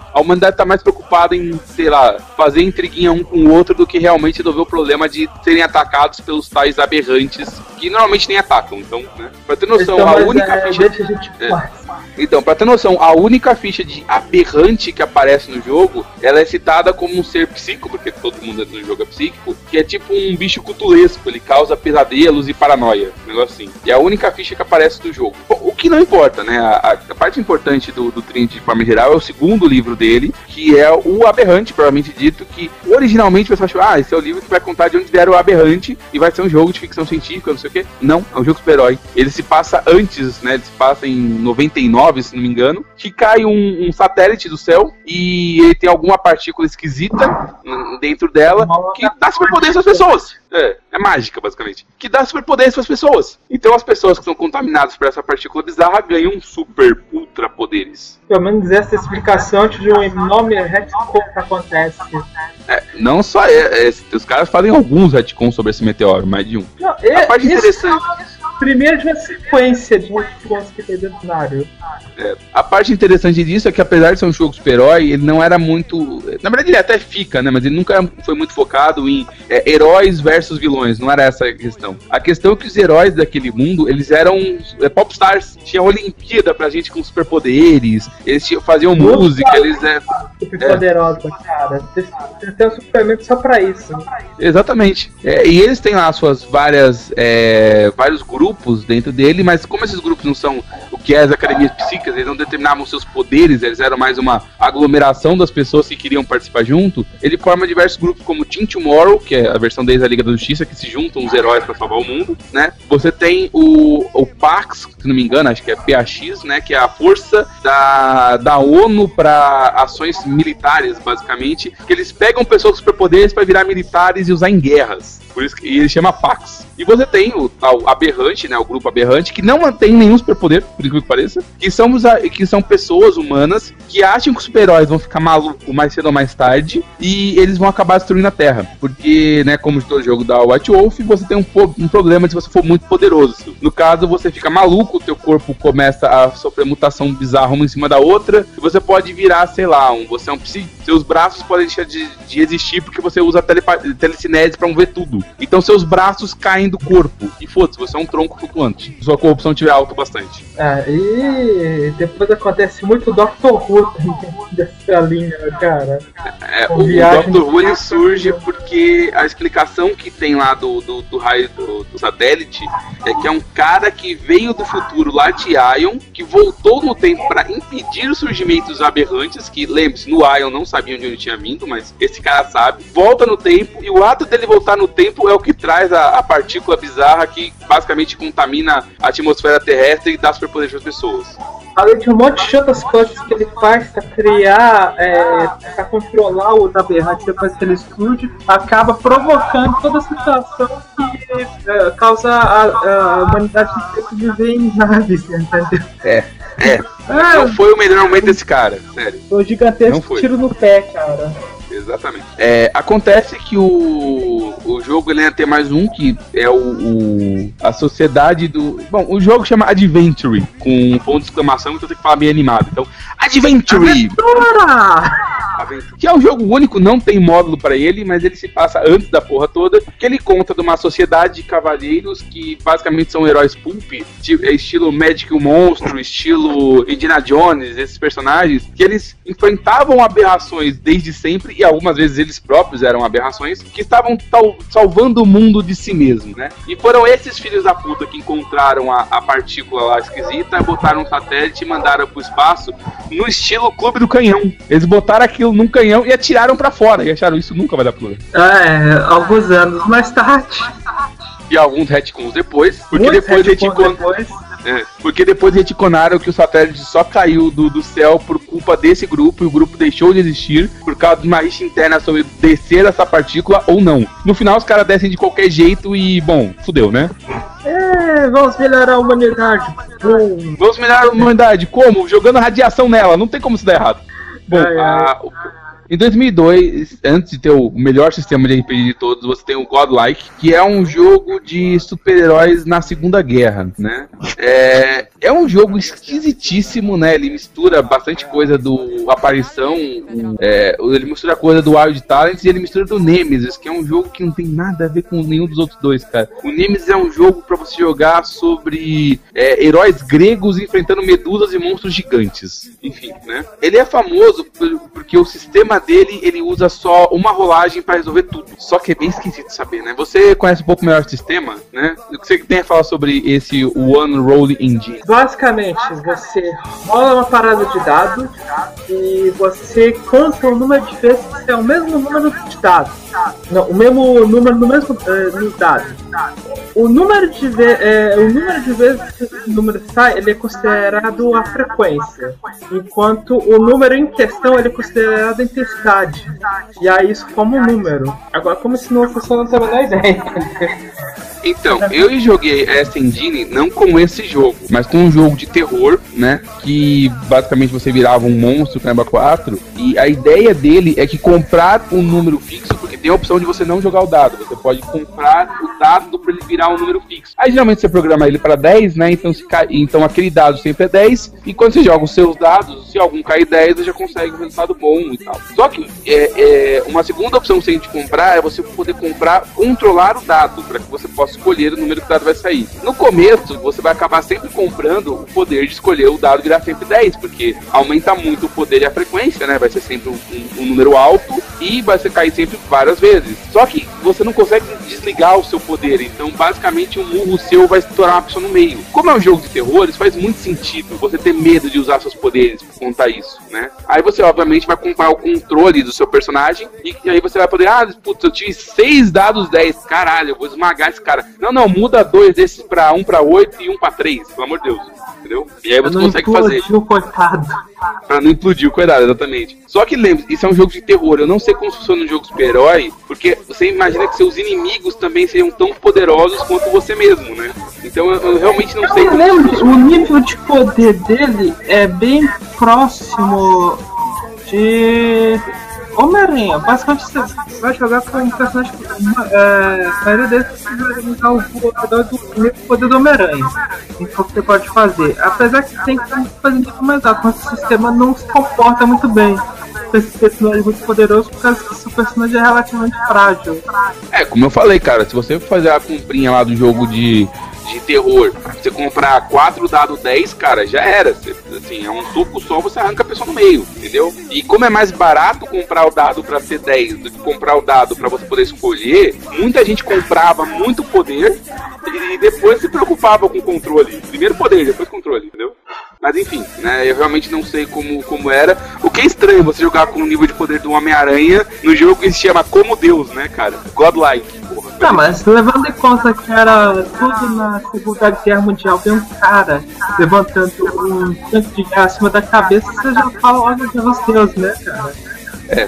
S2: tá mais preocupada em, sei lá, fazer intriguinha um com o outro do que realmente resolver o problema de serem atacados pelos tais aberrantes, que normalmente nem atacam. Então, né? Pra ter noção,
S3: Então,
S2: a
S3: mas,
S2: única ficha.
S3: deixa a gente
S2: Então, pra ter noção, a única ficha de aberrante que aparece no jogo, ela é citada como um ser psíquico, porque todo mundo no jogo é psíquico, que é tipo um bicho cutulesco, ele causa pesadelos e paranoia, um negócio assim. E é a única ficha que aparece do jogo. Bom, o que não importa, né? A parte importante do Trinity, de forma geral, é o segundo livro dele, que é o Aberrante, provavelmente dito, que originalmente o pessoal achou, esse é o livro que vai contar de onde vieram o Aberrante e vai ser um jogo de ficção científica, não sei o quê. Não, é um jogo super-herói. Ele se passa antes, né? Ele se passa em 99, se não me engano, que cai um satélite do céu e ele tem alguma partícula esquisita dentro dela que dá superpoderes para as pessoas. É mágica, basicamente. Que dá superpoderes para as pessoas. Então as pessoas que são contaminadas por essa partícula bizarra ganham super, ultra poderes.
S3: Pelo menos essa explicação antes de um enorme retcon que acontece.
S2: Não só os caras fazem alguns retcons sobre esse meteoro, mais de um.
S3: Não,
S2: a parte interessante...
S3: Primeiro de uma sequência de retcons que tem dentro do cenário.
S2: A parte interessante disso é que, apesar de ser um jogo super-herói, ele não era muito... Na verdade, ele até fica, né? Mas ele nunca foi muito focado em heróis versus vilões. Não era essa a questão. A questão é que os heróis daquele mundo, eles eram popstars. Tinha Olimpíada pra gente com superpoderes. Eles faziam música, eles...
S3: Super poderosa, cara. Tem um suplemento só pra isso.
S2: Exatamente. E eles têm lá suas vários grupos dentro dele, mas como esses grupos não são o que é as academias psíquicas, eles não determinavam seus poderes, eles eram mais uma aglomeração das pessoas que queriam participar junto, ele forma diversos grupos como Team Tomorrow, que é a versão deles da Liga da Justiça, que se juntam os heróis para salvar o mundo, né? Você tem o PAX, se não me engano, acho que é PAX, né? Que é a força da ONU para ações militares, basicamente, que eles pegam pessoas com superpoderes para virar militares e usar em guerras. Por isso que ele chama PAX. E você tem o tal Aberrante, né, o grupo Aberrante, que não mantém nenhum superpoder, por incrível que pareça, que são pessoas humanas que acham que os super-heróis vão ficar malucos mais cedo ou mais tarde e eles vão acabar destruindo a Terra. Porque, né, como de todo jogo da White Wolf, você tem um problema se você for muito poderoso. No caso, você fica maluco, o teu corpo começa a sofrer mutação bizarra uma em cima da outra, e você pode virar, sei lá, você é um psi, seus braços podem deixar de existir porque você usa telecinese pra ver tudo. Então seus braços caem do corpo. E foda-se, você é um tronco flutuante. Se sua corrupção estiver alta bastante.
S3: E depois acontece muito Dr. Who dessa linha, cara.
S2: O Dr. Who ele surge porque a explicação que tem lá do raio do satélite é que é um cara que veio do futuro lá de Ion, que voltou no tempo para impedir o surgimento dos aberrantes, que, lembre-se, no Ion não sabiam de onde tinha vindo, mas esse cara sabe, volta no tempo, e o ato dele voltar no tempo é o que traz a partícula bizarra que basicamente contamina a atmosfera terrestre e dá superpoderes para as pessoas.
S3: Além de um monte de outras coisas que ele faz pra criar, pra controlar o aberrante depois que ele explode, acaba provocando toda a situação que causa a humanidade ter que viver em naves, entendeu?
S2: Não foi o melhor momento desse cara, sério.
S3: Foi um gigantesco tiro no pé, cara.
S2: Exatamente. Acontece que o jogo ele ia ter mais um, que é a sociedade do... Bom, o jogo chama Adventure, com um ponto de exclamação, então tem que falar bem animado. Então, Adventure! Que é um jogo único, não tem módulo pra ele, mas ele se passa antes da porra toda, que ele conta de uma sociedade de cavaleiros que basicamente são heróis pulp, estilo Magic o Monstro, estilo Indiana Jones, esses personagens, que eles enfrentavam aberrações desde sempre, e algumas vezes eles próprios eram aberrações, que estavam salvando o mundo de si mesmo, né? E foram esses filhos da puta que encontraram a partícula lá esquisita, botaram um satélite e mandaram pro espaço no estilo Clube do Canhão. Eles botaram aquilo num canhão e atiraram pra fora, e acharam isso nunca vai dar plano.
S3: Alguns anos mais tarde.
S2: E alguns retcons depois, porque depois retconaram que o satélite só caiu do céu por culpa desse grupo, e o grupo deixou de existir por causa de uma rixa interna sobre descer essa partícula ou não. No final os caras descem de qualquer jeito e, bom, fudeu, né?
S3: Vamos melhorar a humanidade.
S2: Vamos melhorar a humanidade, como? Jogando radiação nela, não tem como isso dar errado. Bom, Em 2002, antes de ter o melhor sistema de RPG de todos, você tem o Godlike, que é um jogo de super-heróis na Segunda Guerra, né? É um jogo esquisitíssimo, né? Ele mistura bastante coisa do Aparição, ele mistura coisa do Wild Talents e ele mistura do Nemesis, que é um jogo que não tem nada a ver com nenhum dos outros dois, cara. O Nemesis é um jogo pra você jogar sobre heróis gregos enfrentando medusas e monstros gigantes. Enfim, né? Ele é famoso porque o sistema dele, ele usa só uma rolagem pra resolver tudo. Só que é bem esquisito saber, né? Você conhece um pouco melhor o sistema, né? O que você tem a falar sobre esse One Roll Engine?
S3: Basicamente, você rola uma parada de dados e você conta o número de vezes que é o mesmo número de dados. Não, o mesmo número no mesmo dado. O número de vezes que esse número sai, ele é considerado a frequência, enquanto o número em questão ele é considerado a intensidade. E aí isso como um número. Agora, como se não fosse, eu não tenho a menor ideia.
S2: Então, eu joguei essa engine não com esse jogo, mas com um jogo de terror, né? Que basicamente você virava um monstro, caramba 4. E a ideia dele é que comprar um número fixo, porque tem a opção de você não jogar o dado. Você pode comprar o dado para ele virar um número fixo. Aí geralmente você programa ele para 10, né? Então aquele dado sempre é 10. E quando você joga os seus dados, se algum cair 10, você já consegue um resultado bom e tal. Só que uma segunda opção que você tem de comprar é você poder controlar o dado, para que você possa escolher o número que o dado vai sair. No começo, você vai acabar sempre comprando o poder de escolher o dado virar sempre 10, porque aumenta muito o poder e a frequência, né? Vai ser sempre um número alto e vai ser cair sempre várias vezes. Só que você não consegue desligar o seu poder, então basicamente um murro seu vai estourar uma pessoa no meio. Como é um jogo de terror, isso faz muito sentido você ter medo de usar seus poderes por conta disso, né? Aí você obviamente vai comprar o controle do seu personagem e aí você vai poder, putz, eu tive 6 dados 10, caralho, eu vou esmagar esse cara. Não, muda 2 desses pra 1 pra 8 e 1 pra 3, pelo amor de Deus. Entendeu? E aí você consegue fazer.
S3: Coitado.
S2: Pra não implodir o coitado, exatamente. Só que lembre, isso é um jogo de terror. Eu não sei como funciona um jogo super-herói, porque você imagina que seus inimigos também seriam tão poderosos quanto você mesmo, né? Então eu realmente não sei como funciona.
S3: O nível de poder dele é bem próximo de Homem-Aranha. Basicamente você vai jogar com um personagem a maioria deles você vai usar o poder do Homem-Aranha. Então você pode fazer. Apesar que tem que fazer muito mais alto, mas o sistema não se comporta muito bem com esse personagem muito poderoso, por causa que esse personagem é relativamente frágil.
S2: Como eu falei, cara, se você fazer a comprinha lá do jogo de terror, você comprar 4 dados 10, cara, já era. Assim, é um soco só, você arranca a pessoa no meio, entendeu? E como é mais barato comprar o dado pra ser 10 do que comprar o dado pra você poder escolher, muita gente comprava muito poder e depois se preocupava com o controle. Primeiro poder, depois controle, entendeu? Mas enfim, né, eu realmente não sei como era. O que é estranho você jogar com o nível de poder do Homem-Aranha no jogo que se chama Como Deus, né, cara? Godlike, porra.
S3: Tá, mas levando em conta que era tudo na Segunda Guerra Mundial, tem um cara levantando um tanque de guerra acima da cabeça, você já fala, olha Deus, né, cara?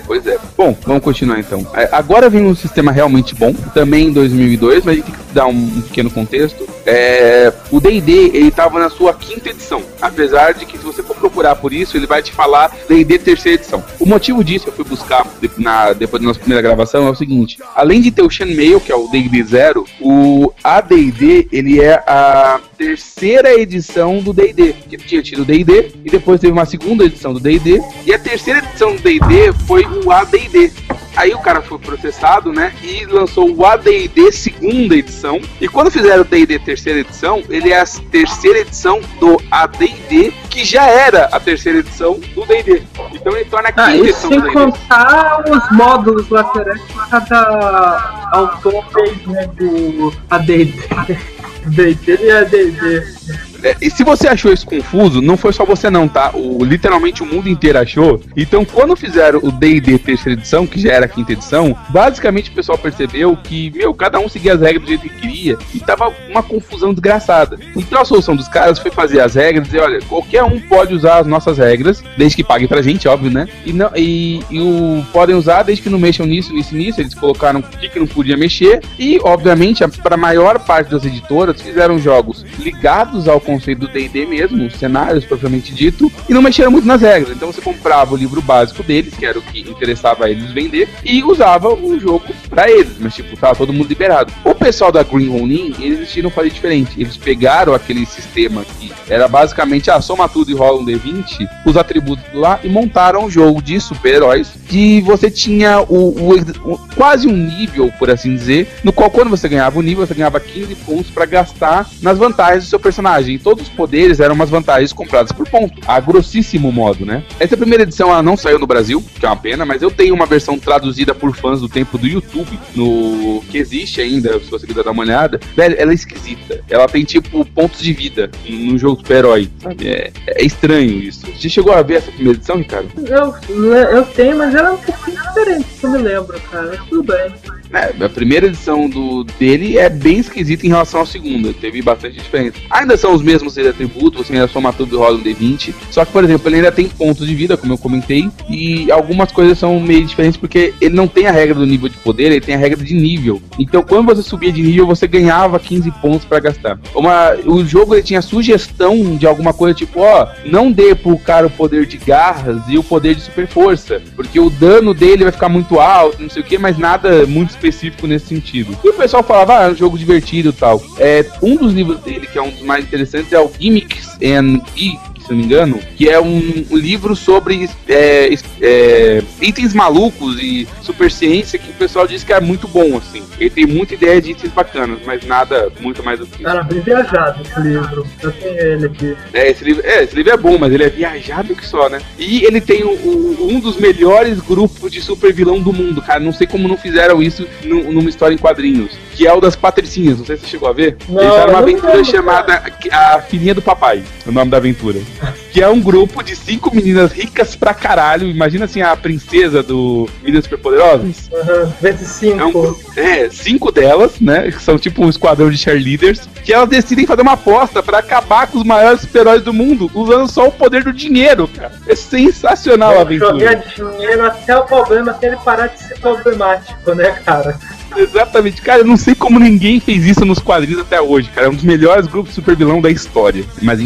S2: Pois é. Bom, vamos continuar então. Agora vem um sistema realmente bom, também em 2002, mas a gente tem que dar um pequeno contexto. O D&D, ele estava na sua 5ª edição, apesar de que se você for procurar por isso, ele vai te falar D&D 3ª edição. O motivo disso, eu fui buscar depois da nossa primeira gravação, é o seguinte: além de ter o Chainmail, que é o D&D 0, o AD&D, ele é a 3ª edição do D&D, que tinha tido o D&D, e depois teve uma 2ª edição do D&D, e a 3ª edição do D&D foi o AD&D. Aí o cara foi processado, né, e lançou o AD&D 2ª edição, e quando fizeram o D&D 3ª edição, ele é a 3ª edição do AD&D, que já era a 3ª edição do D&D. Então ele torna a 5ª edição do D&D.
S3: Sem contar os módulos laterais que cada autor fez, né, do AD&D. D&D e AD&D.
S2: E se você achou isso confuso, não foi só você não, tá? Literalmente o mundo inteiro achou. Então quando fizeram o D&D 3ª edição, que já era a 5ª edição, basicamente o pessoal percebeu que, cada um seguia as regras do jeito que queria e tava uma confusão desgraçada. Então a solução dos caras foi fazer as regras e dizer, olha, qualquer um pode usar as nossas regras, desde que pague pra gente, óbvio, né? Podem usar desde que não mexam nisso. Eles colocaram o que não podia mexer e, obviamente, para a maior parte das editoras fizeram jogos ligados ao conceito do D&D mesmo, os cenários propriamente dito, e não mexeram muito nas regras. Então você comprava o livro básico deles, que era o que interessava a eles vender, e usava o jogo pra eles, mas tipo, tava todo mundo liberado. O pessoal da Green Ronin, eles decidiram fazer diferente. Eles pegaram aquele sistema que era basicamente, soma tudo e rola um D20, os atributos lá, e montaram um jogo de super-heróis, que você tinha quase um nível, por assim dizer, no qual quando você ganhava o nível, você ganhava 15 pontos pra gastar nas vantagens do seu personagem. E todos os poderes eram umas vantagens compradas por ponto, a grossíssimo modo, né? Essa primeira edição, ela não saiu no Brasil, que é uma pena, mas eu tenho uma versão traduzida por fãs do tempo do YouTube, que existe ainda, se você quiser dar uma olhada. Velho, ela é esquisita. Ela tem, tipo, pontos de vida no jogo super-herói, sabe? É estranho isso. Você chegou a ver essa primeira edição, Ricardo?
S3: Eu tenho, mas ela é um pouquinho diferente, se eu me lembro, cara. Tudo bem.
S2: A primeira edição dele é bem esquisita em relação à segunda, teve bastante diferença. Ainda são os mesmos atributos, você ainda soma tudo e rola um D20, só que, por exemplo, ele ainda tem pontos de vida, como eu comentei, e algumas coisas são meio diferentes porque ele não tem a regra do nível de poder, ele tem a regra de nível. Então, quando você subia de nível, você ganhava 15 pontos pra gastar. O jogo, ele tinha sugestão de alguma coisa tipo, não dê pro cara o poder de garras e o poder de super força, porque o dano dele vai ficar muito alto, não sei o que, mas nada muito específico nesse sentido. E o pessoal falava, é um jogo divertido e tal. Um dos livros dele, que é um dos mais interessantes, é o Gimmicks and Geeks, se não me engano, que é um livro sobre itens malucos e super ciência, que o pessoal diz que é muito bom, assim. Ele tem muita ideia de itens bacanas, mas nada muito mais do que isso.
S3: Cara, bem viajado esse livro. Eu tenho ele aqui.
S2: Esse livro é bom, mas ele é viajado que só, né? E ele tem um dos melhores grupos de super vilão do mundo, cara. Não sei como não fizeram isso numa história em quadrinhos. Que é o das Patricinhas, não sei se você chegou a ver.
S3: Não,
S2: eles fizeram uma aventura chamada A Filhinha do Papai, o nome da aventura. Que é um grupo de 5 meninas ricas pra caralho. Imagina assim, a princesa do Meninas Superpoderosas.
S3: Vezes 5.
S2: 5 delas, né? Que são tipo um esquadrão de cheerleaders. Que elas decidem fazer uma aposta pra acabar com os maiores super-heróis do mundo, usando só o poder do dinheiro, cara. É sensacional a aventura.
S3: Jogar dinheiro até o problema, até ele parar de ser problemático, né, cara?
S2: Exatamente, cara, eu não sei como ninguém fez isso nos quadrinhos até hoje, cara. É um dos melhores grupos de super vilão da história. Mas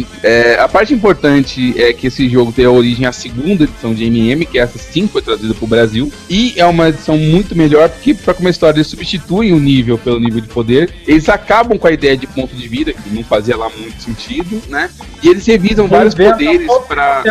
S2: a parte importante é que esse jogo tem a origem à segunda edição de MM, que essa sim foi traduzida pro Brasil. E é uma edição muito melhor, porque pra começar a história eles substituem o nível pelo nível de poder. Eles acabam com a ideia de ponto de vida, que não fazia lá muito sentido, né? E eles revisam vários poderes pra...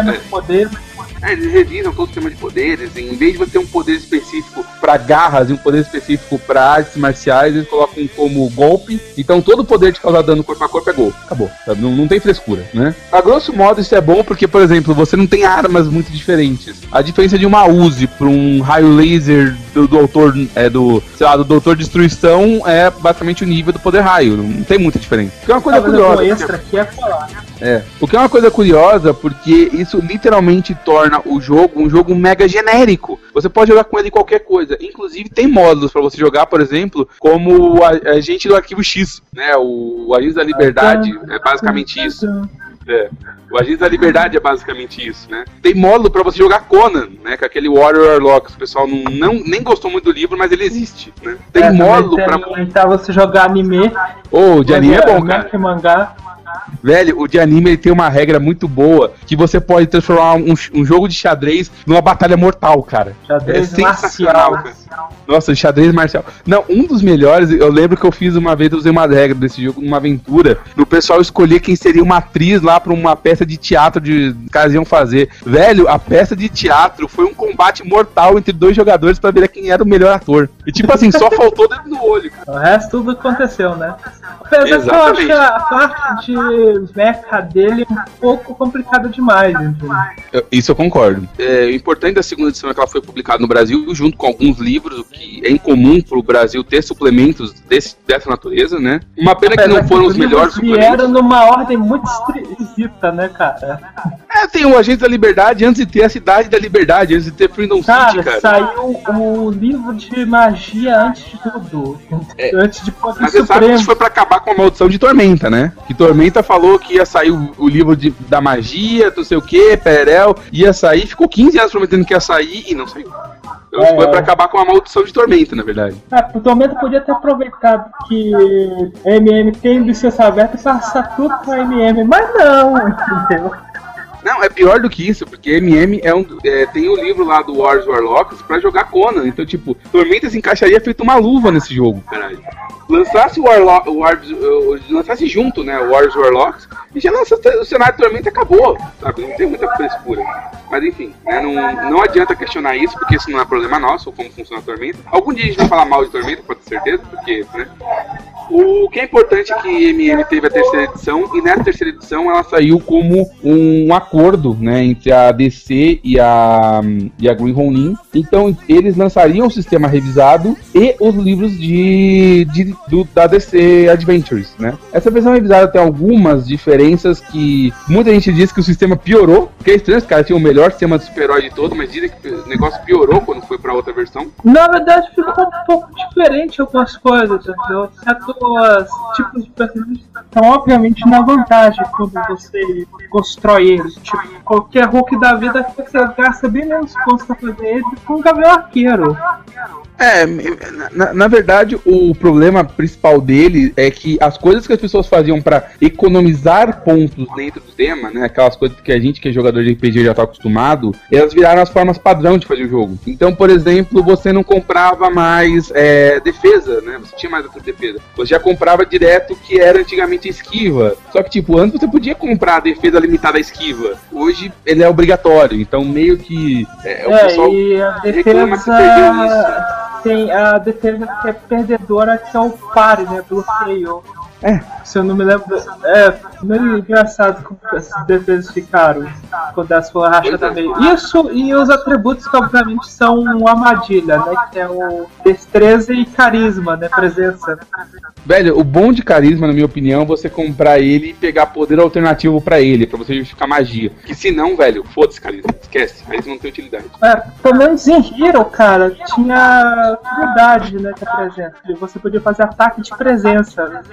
S2: eles revisam todo o sistema de poderes. Em vez de você ter um poder específico para garras e um poder específico para artes marciais, eles colocam como golpe. Então todo o poder de causar dano corpo a corpo é gol. Acabou. Não tem frescura, né? A grosso modo isso é bom porque, por exemplo, você não tem armas muito diferentes. A diferença de uma Uzi para um raio laser do Doutor do Doutor Destruição é basicamente o nível do poder raio. Não tem muita diferença. Que é uma coisa curiosa.
S3: Extra aqui é falar.
S2: O que é uma coisa curiosa, porque isso literalmente torna o jogo um jogo mega genérico. Você pode jogar com ele em qualquer coisa. Inclusive tem módulos para você jogar, por exemplo, como o agente do Arquivo X, né? O Agente da Liberdade é basicamente isso. O Agente da Liberdade é basicamente isso, né? Tem módulo pra você jogar Conan, né? Com aquele Warrior Warlock. O pessoal nem gostou muito do livro, mas ele existe, né? Tem módulo
S3: pra você jogar anime.
S2: O de anime é bom, cara.
S3: Mangá.
S2: Velho, o de anime ele tem uma regra muito boa, que você pode transformar um jogo de xadrez numa batalha mortal, cara.
S3: Xadrez sensacional,
S2: cara. Nossa, xadrez marcial. Não, um dos melhores, eu lembro que eu fiz uma vez, eu usei uma regra desse jogo numa aventura, no pessoal escolher quem seria uma atriz lá pra uma peça de teatro que os caras iam fazer. Velho, a peça de teatro foi um combate mortal entre 2 jogadores pra ver quem era o melhor ator. E tipo assim, só faltou dedo no olho, cara.
S3: O resto tudo aconteceu, né? Apesar que eu acho a parte de mecha dele um pouco complicada demais, entendeu?
S2: Isso eu concordo. O importante da segunda edição é que ela foi publicada no Brasil junto com alguns livros, o que é incomum pro Brasil ter suplementos dessa natureza, né? Uma pena que não foram os melhores suplementos.
S3: Vieram numa ordem muito esquisita, né, cara?
S2: Tem o Agente da Liberdade antes de ter a Cidade da Liberdade, antes de ter Freedom City, cara.
S3: Saiu o livro de magia antes de tudo. Antes de Poder
S2: Mas você sabe que isso foi pra acabar com a maldição de Tormenta, né? Que Tormenta falou que ia sair o livro da magia, não sei o que, Perel, ia sair, ficou 15 anos prometendo que ia sair e não saiu. Então foi pra acabar com a maldição de Tormenta, na verdade.
S3: O Tormenta podia ter aproveitado que a MM tem licença aberta e passar tudo pra MM, mas não, entendeu?
S2: Não, é pior do que isso, porque MM tem o livro lá do Wars Warlocks pra jogar Conan. Então, tipo, Tormenta se encaixaria feito uma luva nesse jogo, caralho. Lançasse lançasse junto, né, o Wars Warlocks, e já lança o cenário de Tormenta, acabou, sabe? Não tem muita frescura. Mas enfim, né, não adianta questionar isso, porque isso não é problema nosso, ou como funciona a Tormenta. Algum dia a gente vai falar mal de Tormenta, pode ter certeza, porque, né? O que é importante é que MM teve a terceira edição, e nessa terceira edição ela saiu como um acordo, né, entre a DC e a Green Ronin. Então eles lançariam o sistema revisado e os livros da DC Adventures, né. Essa versão revisada tem algumas diferenças que muita gente diz que o sistema piorou, porque é estranho, os caras tinham o melhor sistema de super-herói de todo, mas dizem que o negócio piorou quando foi pra outra versão.
S3: Na verdade ficou um pouco diferente algumas coisas, entendeu? Certos tipos de personagens estão obviamente na vantagem quando você constrói eles. Tipo, qualquer Hulk da vida você gasta bem menos pontos pra fazer ele com um Gavião Arqueiro.
S2: Na verdade, o problema principal dele é que as coisas que as pessoas faziam pra economizar pontos dentro do tema, né, aquelas coisas que a gente que é jogador de RPG já tá acostumado, elas viraram as formas padrão de fazer o jogo. Então, por exemplo, você não comprava mais defesa, né, você tinha mais outra defesa. Você já comprava direto que era antigamente esquiva. Só que, tipo, antes você podia comprar a defesa limitada à esquiva. Hoje ele é obrigatório, então meio que o pessoal
S3: e a
S2: reclama que perdeu isso.
S3: Tem a defesa que é perdedora, que é o pare, né? Bloqueio. Se eu não me lembro. Meio engraçado como essas defesas ficaram quando as foram rachadas meio. Isso e os atributos que obviamente são uma armadilha, né? Que é o destreza e carisma, né? Presença.
S2: Velho, o bom de carisma, na minha opinião, é você comprar ele e pegar poder alternativo pra ele, pra você justificar magia. Que se não, velho, foda-se carisma, esquece, carisma não tem utilidade.
S3: Pelo menos em Hero, cara, tinha utilidade, né, que é presença. Você podia fazer ataque de presença.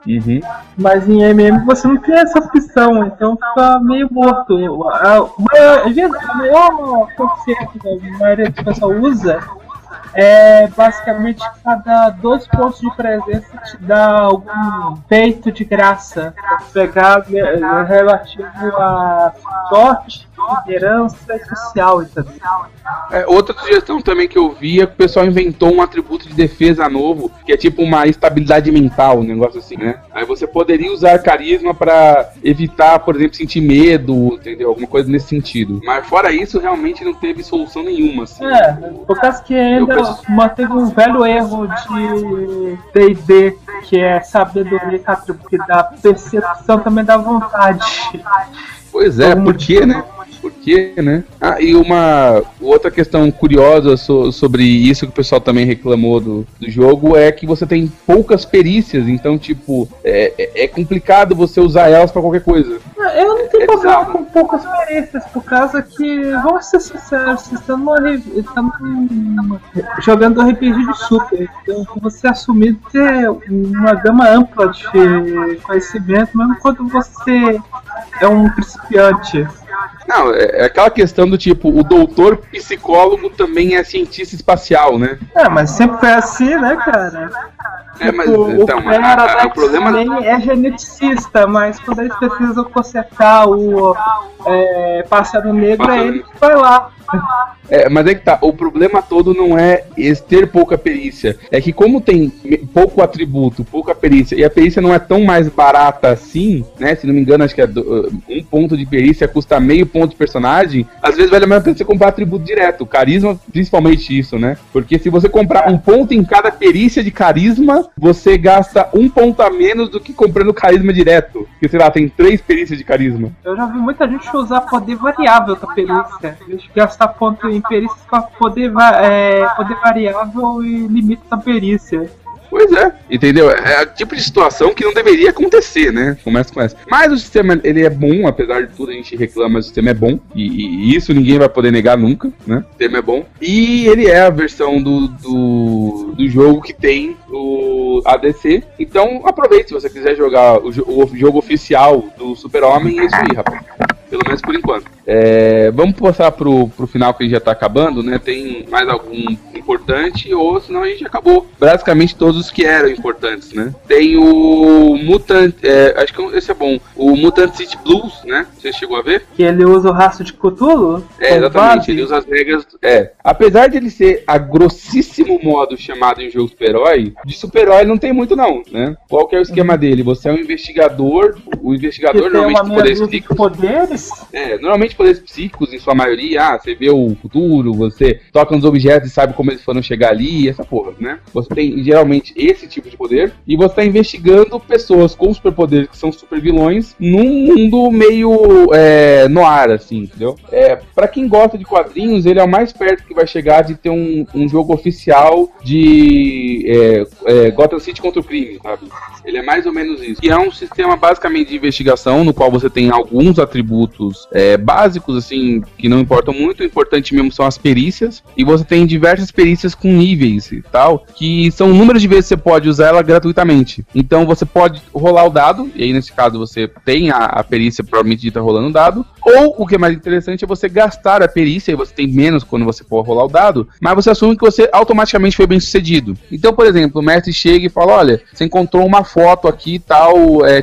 S2: Uhum.
S3: Mas em MM você não tem essa opção, então fica meio morto. O maior conceito que a maioria do pessoal usa é basicamente cada 2 pontos de presença te dá algum feito de graça. Pegar relativo a sorte, liderança e social, entendeu?
S2: Outra sugestão também que eu vi é que o pessoal inventou um atributo de defesa novo, que é tipo uma estabilidade mental, um negócio assim, né? Aí você poderia usar carisma pra evitar, por exemplo, sentir medo, entendeu? Alguma coisa nesse sentido. Mas fora isso, realmente não teve solução nenhuma, assim.
S3: Por causa que ainda manteve um velho erro de D&D, que é sabedoria que atributo, que dá percepção também dá vontade.
S2: Pois é, por quê, né? Por quê, né? E uma outra questão curiosa sobre isso que o pessoal também reclamou do jogo é que você tem poucas perícias, então, tipo, é complicado você usar elas pra qualquer coisa.
S3: Eu não tenho problema com poucas perícias, por causa que, vamos ser sinceros, vocês estão jogando RPG de super, então você assumir ter uma gama ampla de conhecimento, mesmo quando você é um principiante.
S2: Não, é aquela questão do tipo, o doutor psicólogo também é cientista espacial, né?
S3: Mas sempre foi assim, né, cara?
S2: Mas então, o problema
S3: também é geneticista, mas quando eles precisam consertar o pássaro negro, é ele que vai lá.
S2: Mas é que tá, o problema todo não é ter pouca perícia, é que como tem pouco atributo, pouca perícia, e a perícia não é tão mais barata assim, né, se não me engano acho que um ponto de perícia custa meio ponto de personagem, às vezes vale a pena você comprar atributo direto, carisma principalmente isso, né, porque se você comprar um ponto em cada perícia de carisma, você gasta 1 ponto a menos do que comprando carisma direto, porque sei lá, tem 3 perícias de carisma.
S3: Eu já vi muita gente usar poder variável da perícia, gastar ponto em perícias para poder variável e limite da perícia.
S2: Pois é, entendeu? É o tipo de situação que não deveria acontecer, né? Começa com essa. Mas o sistema, ele é bom, apesar de tudo a gente reclama, o sistema é bom. E isso ninguém vai poder negar nunca, né? O sistema é bom. E ele é a versão do jogo que tem o ADC. Então aproveite se você quiser jogar o jogo oficial do Super-Homem. É isso aí, rapaz. Pelo menos por enquanto. Vamos passar pro final, que a gente já tá acabando, né? Tem mais algum importante, ou senão a gente acabou basicamente todos os que eram importantes, né? Tem o Mutant, acho que esse é bom, o Mutant City Blues, né? Você chegou a ver?
S3: Que ele usa o rastro de Cthulhu?
S2: Exatamente, ele usa as regras. Apesar de ele ser a grossíssimo modo chamado em jogo super-herói, de super-herói não tem muito não, né? Qual que é o esquema dele? Você é um investigador, o investigador
S3: que
S2: normalmente
S3: tem
S2: tem poderes psíquicos.
S3: Poderes?
S2: Normalmente poderes psíquicos em sua maioria, você vê o futuro, você toca nos objetos e sabe como eles foram chegar ali, essa porra, né? Você tem geralmente esse tipo de poder, e você tá investigando pessoas com superpoderes que são super vilões num mundo meio noir, assim, entendeu? Pra quem gosta de quadrinhos, ele é o mais perto que vai chegar de ter um jogo oficial de Gotham City contra o crime, sabe? Ele é mais ou menos isso. E é um sistema basicamente de investigação, no qual você tem alguns atributos básicos, assim, que não importam muito. O importante mesmo são as perícias. E você tem diversas perícias com níveis e tal, que são números de vezes que você pode usar ela gratuitamente. Então você pode rolar o dado, e aí nesse caso você tem a perícia provavelmente dita rolando o dado. Ou, o que é mais interessante, é você gastar a perícia, e você tem menos quando você for rolar o dado, mas você assume que você automaticamente foi bem sucedido. Então, por exemplo, o mestre chega e fala, olha, você encontrou uma foto aqui tal,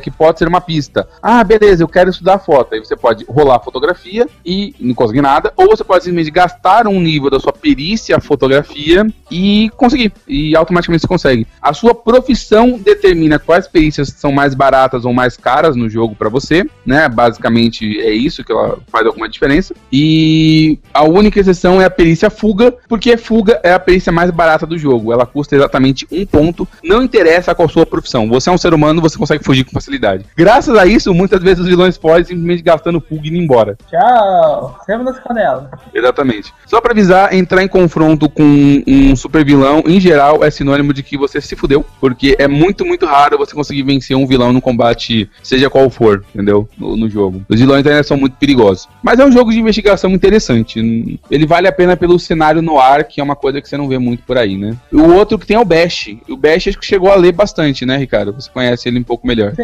S2: que pode ser uma pista. Ah, beleza, eu quero estudar a foto. Aí você pode rolar a fotografia e não conseguir nada, ou você pode simplesmente gastar um nível da sua perícia fotografia e conseguir, e automaticamente você consegue. A sua profissão determina quais perícias são mais baratas ou mais caras no jogo pra você, né? Basicamente é isso que ela faz alguma diferença. E a única exceção é a perícia fuga, porque fuga é a perícia mais barata do jogo. Ela custa exatamente 1 ponto, não interessa qual a sua profissão. Você é um ser humano, você consegue fugir com facilidade. Graças a isso, muitas vezes os vilões podem simplesmente gastando fuga e ir embora.
S3: Tchau, sempre nas canelas.
S2: Exatamente. Só pra avisar, entrar em confronto com um super vilão, em geral, é sinônimo de que você se fudeu, porque é muito, muito raro você conseguir vencer um vilão no combate, seja qual for, entendeu? No jogo. Os vilões ainda são muito perigosos. Mas é um jogo de investigação interessante. Ele vale a pena pelo cenário no ar, que é uma coisa que você não vê muito por aí, né? O outro que tem é o Bash. O Bash acho que chegou a ler bastante, né, Ricardo? Você conhece ele um pouco melhor.
S3: Sim,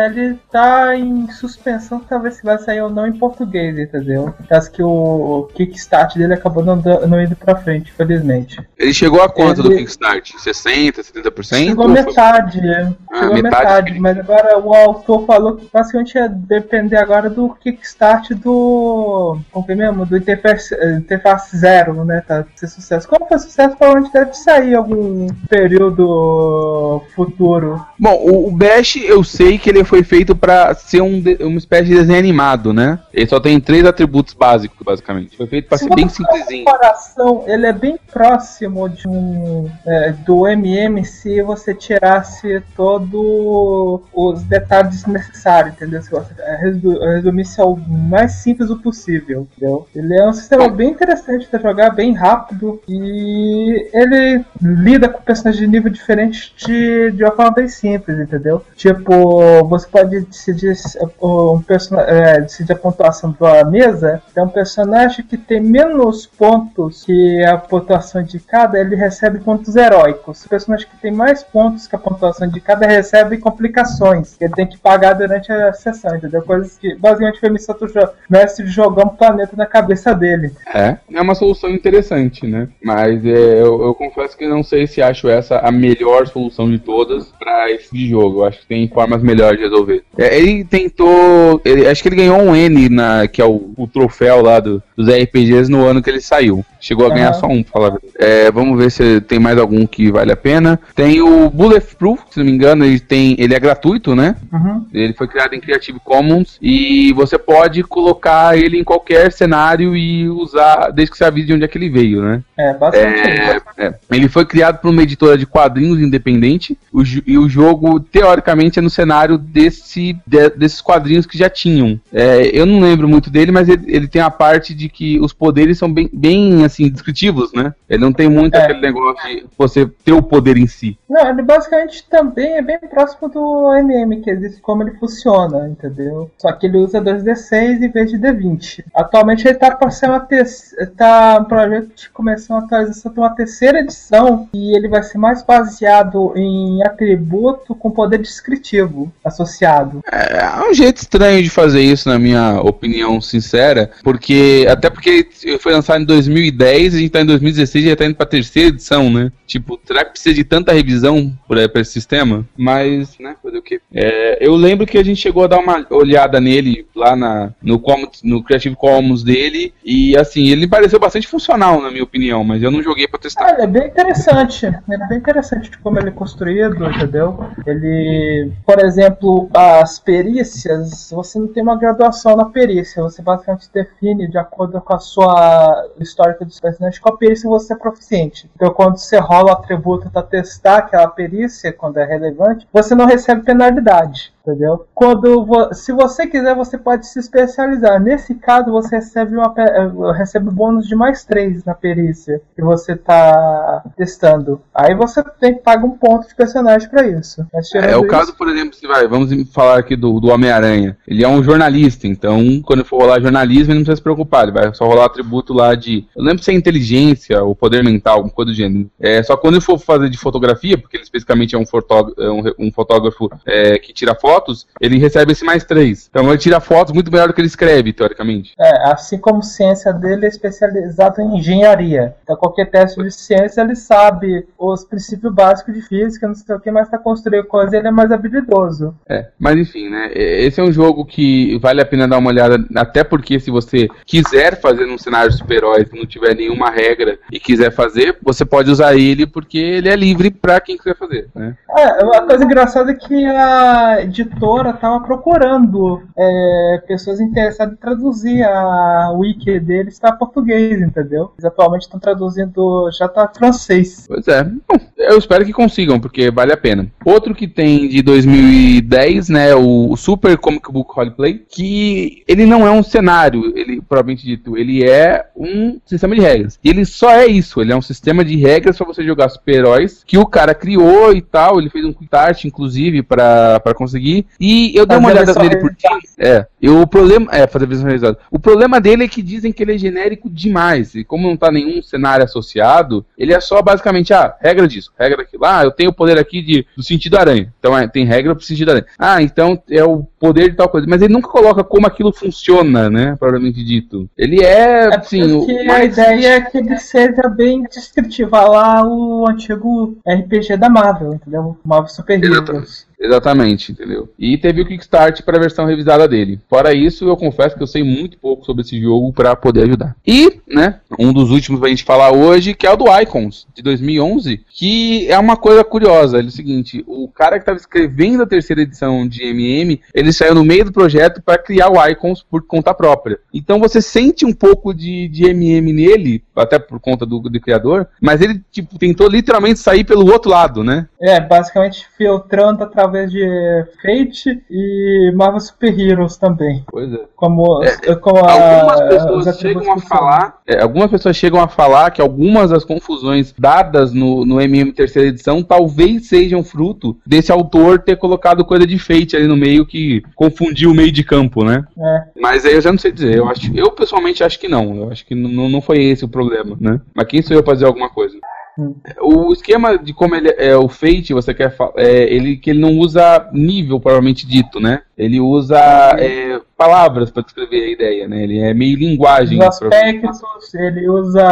S3: ele tá em suspensão, talvez se vai sair ou não em português, entendeu? Caso que o Kickstart dele acabou não indo pra frente, infelizmente.
S2: Ele chegou a quanto do Kickstart? 60%, 70%?
S3: Chegou a metade. Chegou a metade, mas agora o autor falou que basicamente ia depender agora do Kickstart do... como que é mesmo? Do Interface Zero, né? Tá ser sucesso. Como foi sucesso, provavelmente deve sair algum período futuro.
S2: Bom, o Bash eu sei que ele foi feito pra ser uma espécie de desenho animado, né? Ele só tem 3 atributos básicos, basicamente. Foi feito pra ser bem simplesinho.
S3: Ele é bem próximo de do MM se você tirasse todos os detalhes necessários, entendeu? Se você resumisse ao mais simples o possível, entendeu? Ele é um sistema bem interessante pra jogar, bem rápido, e ele lida com personagens de nível diferente de uma forma bem simples, entendeu? Tipo, você pode decidir decidir a pontuação da mesa. Tem um personagem que tem menos pontos que a pontuação indicada, ele recebe pontos heróicos. O personagem que tem mais pontos que a pontuação indicada recebe complicações que ele tem que pagar durante a sessão, entendeu? Coisas que basicamente foi missão do mestre jogar um planeta na cabeça dele.
S2: É uma solução interessante, né? Mas eu confesso que não sei se acho essa a melhor solução de todas pra esse de jogo. Eu acho que tem formas melhores de resolver. Ele tentou... acho que ele ganhou um N, que é o troféu lá dos RPGs no ano que ele saiu. Chegou a ganhar só um, pra falar a verdade. Vamos ver se tem mais algum que vale a pena. Tem o Bulletproof, se não me engano, ele é gratuito, né?
S3: Uhum.
S2: Ele foi criado em Creative Commons e você pode colocar ele em qualquer cenário e usar, desde que você avise de onde é que ele veio, né?
S3: Basicamente.
S2: Ele foi criado por uma editora de quadrinhos independente e o jogo, teoricamente, é no cenário desses quadrinhos que já tinham. Eu não lembro muito dele, mas ele tem a parte de que os poderes são bem assim, descritivos, né? Ele não tem muito aquele negócio de você ter o poder em si.
S3: Não, ele basicamente também é bem próximo do MM, que existe como ele funciona, entendeu? Só que ele usa 2D6 em vez de D20. Atualmente ele tá para ser um projeto de começar uma atualização de uma 3ª edição, e ele vai ser mais baseado em atributo com poder descritivo associado.
S2: É um jeito estranho de fazer isso, na minha opinião sincera, até porque foi lançado em 2010, a gente tá em 2016 e já tá indo pra terceira edição, né? Tipo, será que precisa de tanta revisão pra esse sistema? Mas, né, fazer o quê? Eu lembro que a gente chegou a dar uma olhada nele lá no Creative Commons dele, e assim, ele pareceu bastante funcional, na minha opinião, mas eu não joguei pra testar.
S3: Ele é bem interessante de como ele é construído, entendeu? Ele, por exemplo, as perícias, você não tem uma graduação na perícia, você basicamente define de acordo com a sua histórica dos personagens qual perícia você é proficiente. Então quando você rola o atributo para testar aquela perícia, quando é relevante, você não recebe penalidade. Entendeu? Se você quiser, você pode se especializar. Nesse caso, você recebe bônus de mais 3 na perícia que você está testando. Aí você paga um ponto de personagem para isso.
S2: O caso, por exemplo, vamos falar aqui do Homem-Aranha. Ele é um jornalista, então quando for rolar jornalismo, ele não precisa se preocupar. Ele vai só rolar atributo lá de... Eu lembro se é inteligência ou poder mental, alguma coisa do gênero. Só quando ele for fazer de fotografia, porque ele especificamente é um fotógrafo que tira fotos, ele recebe esse mais 3. Então ele tira fotos muito melhor do que ele escreve, teoricamente.
S3: Assim como ciência dele é especializado em engenharia. Então qualquer teste de ciência ele sabe os princípios básicos de física, não sei o que, mas para construir coisa ele é mais habilidoso.
S2: Mas enfim, né? Esse é um jogo que vale a pena dar uma olhada, até porque se você quiser fazer num cenário de super-heróis e não tiver nenhuma regra e quiser fazer, você pode usar ele porque ele é livre para quem quiser fazer, né?
S3: Uma coisa engraçada é que a editora estava procurando pessoas interessadas em traduzir a wiki deles para português, entendeu? Eles atualmente estão traduzindo, já tá francês.
S2: Pois é. Bom, eu espero que consigam, porque vale a pena. Outro que tem de 2010, né, o Super Comic Book Roleplay, que ele não é um cenário, ele, propriamente dito, ele é um sistema de regras. E ele só é isso, ele é um sistema de regras para você jogar super-heróis, que o cara criou e tal, ele fez um quick start, inclusive, para conseguir. E eu dei uma olhada nele por cima. O problema fazer versão realizada. O problema dele é que dizem que ele é genérico demais. E como não tá nenhum cenário associado, ele é só basicamente, regra disso, regra daquilo. Eu tenho o poder aqui do sentido aranha. Então tem regra pro sentido aranha. Então é o poder de tal coisa. Mas ele nunca coloca como aquilo funciona, né? Provavelmente dito. Ele assim.
S3: A ideia é que ele seja bem descritivo. Lá o antigo RPG da Marvel, entendeu? Marvel Super Heroes.
S2: Exatamente, entendeu? E teve o Kickstart para a versão revisada dele. Fora isso, eu confesso que eu sei muito pouco sobre esse jogo para poder ajudar. E, né, um dos últimos pra gente falar hoje, que é o do Icons, de 2011, que é uma coisa curiosa. É o seguinte, o cara que estava escrevendo a terceira edição de MM, ele saiu no meio do projeto para criar o Icons por conta própria. Então você sente um pouco de MM nele, até por conta do criador, mas ele, tipo, tentou literalmente sair pelo outro lado, né?
S3: Basicamente filtrando através de Fate e Marvel Super Heroes também.
S2: Pois é.
S3: Algumas
S2: pessoas chegam a falar que algumas das confusões dadas no MM terceira edição talvez sejam fruto desse autor ter colocado coisa de Fate ali no meio que confundiu o meio de campo, né? Mas aí eu já não sei dizer. Eu pessoalmente acho que não. Eu acho que não foi esse o problema, né? Mas quem sou eu pra dizer alguma coisa? O esquema de como ele é o Fate, você quer falar, que ele não usa nível, provavelmente dito, né? Ele usa palavras para descrever a ideia, né? Ele é meio linguagem.
S3: Os aspectos, ele usa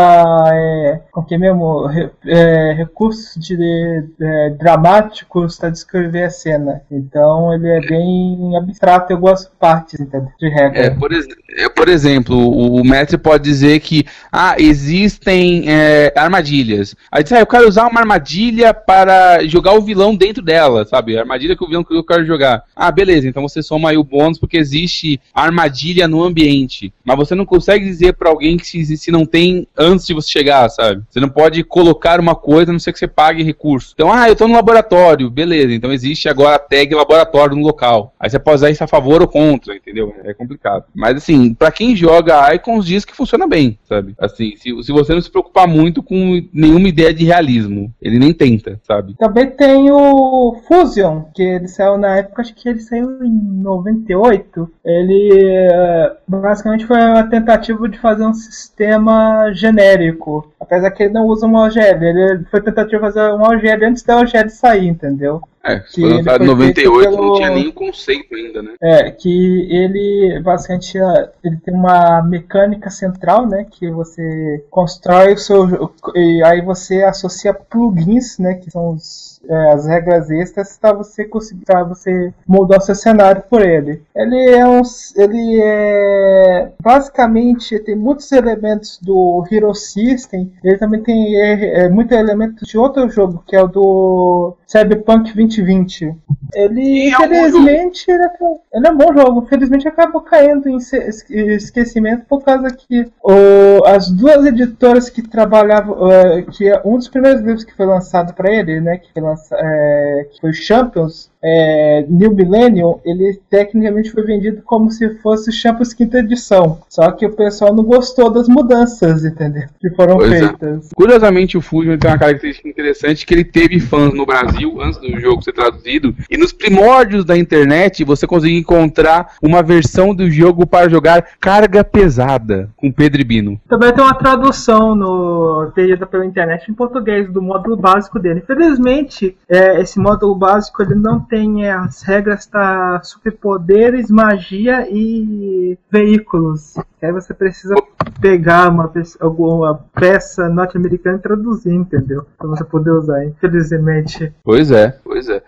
S3: recursos dramáticos para descrever a cena. Então ele é bem abstrato em algumas partes, entendeu? De regra.
S2: Por exemplo, o mestre pode dizer que existem armadilhas. Aí diz, eu quero usar uma armadilha para jogar o vilão dentro dela, sabe? A armadilha que o vilão que eu quero jogar. Beleza, então você soma aí o bônus porque existe armadilha no ambiente. Mas você não consegue dizer pra alguém que se não tem antes de você chegar, sabe? Você não pode colocar uma coisa a não ser que você pague recurso. Então, eu tô no laboratório. Beleza, então existe agora a tag laboratório no local. Aí você pode usar isso a favor ou contra, entendeu? É complicado. Mas assim, pra quem joga Icons, diz que funciona bem, sabe? Assim, se você não se preocupar muito com nenhuma ideia de realismo, ele nem tenta, sabe?
S3: Também tem o Fusion, que ele saiu na época, acho que ele saiu em 98. Ele basicamente foi uma tentativa de fazer um sistema genérico. Apesar que ele não usa uma OGL, ele foi tentativa de fazer uma OGL antes da OGL sair, entendeu?
S2: Se foi lançado em 98, não tinha nenhum conceito ainda, né?
S3: Que ele basicamente ele tem uma mecânica central, né? Que você constrói o seu... E aí você associa plugins, né? Que são as regras extras para você conseguir, para você moldar o seu cenário por ele. Ele é basicamente tem muitos elementos do Hero System. Ele também tem muitos elementos de outro jogo, que é o do Cyberpunk 2020. Ele, infelizmente, ele é um bom jogo. Infelizmente, acabou caindo em esquecimento por causa que as duas editoras que trabalhavam, que é um dos primeiros livros que foi lançado para ele, né, que foi Champions, New Millennium, ele tecnicamente foi vendido como se fosse Champions quinta edição. Só que o pessoal não gostou das mudanças, entendeu? Que foram feitas.
S2: Curiosamente, o Fusion tem uma característica interessante, que ele teve fãs no Brasil antes do jogo ser traduzido, e nos primórdios da internet você conseguia encontrar uma versão do jogo para jogar Carga Pesada com Pedro e Bino.
S3: Também tem uma tradução feita pela internet em português do módulo básico dele. Infelizmente, esse módulo básico ele não tem as regras para superpoderes, magia e veículos. Aí você precisa pegar alguma peça norte-americana e traduzir, entendeu? Pra você poder usar, infelizmente.
S2: Pois é.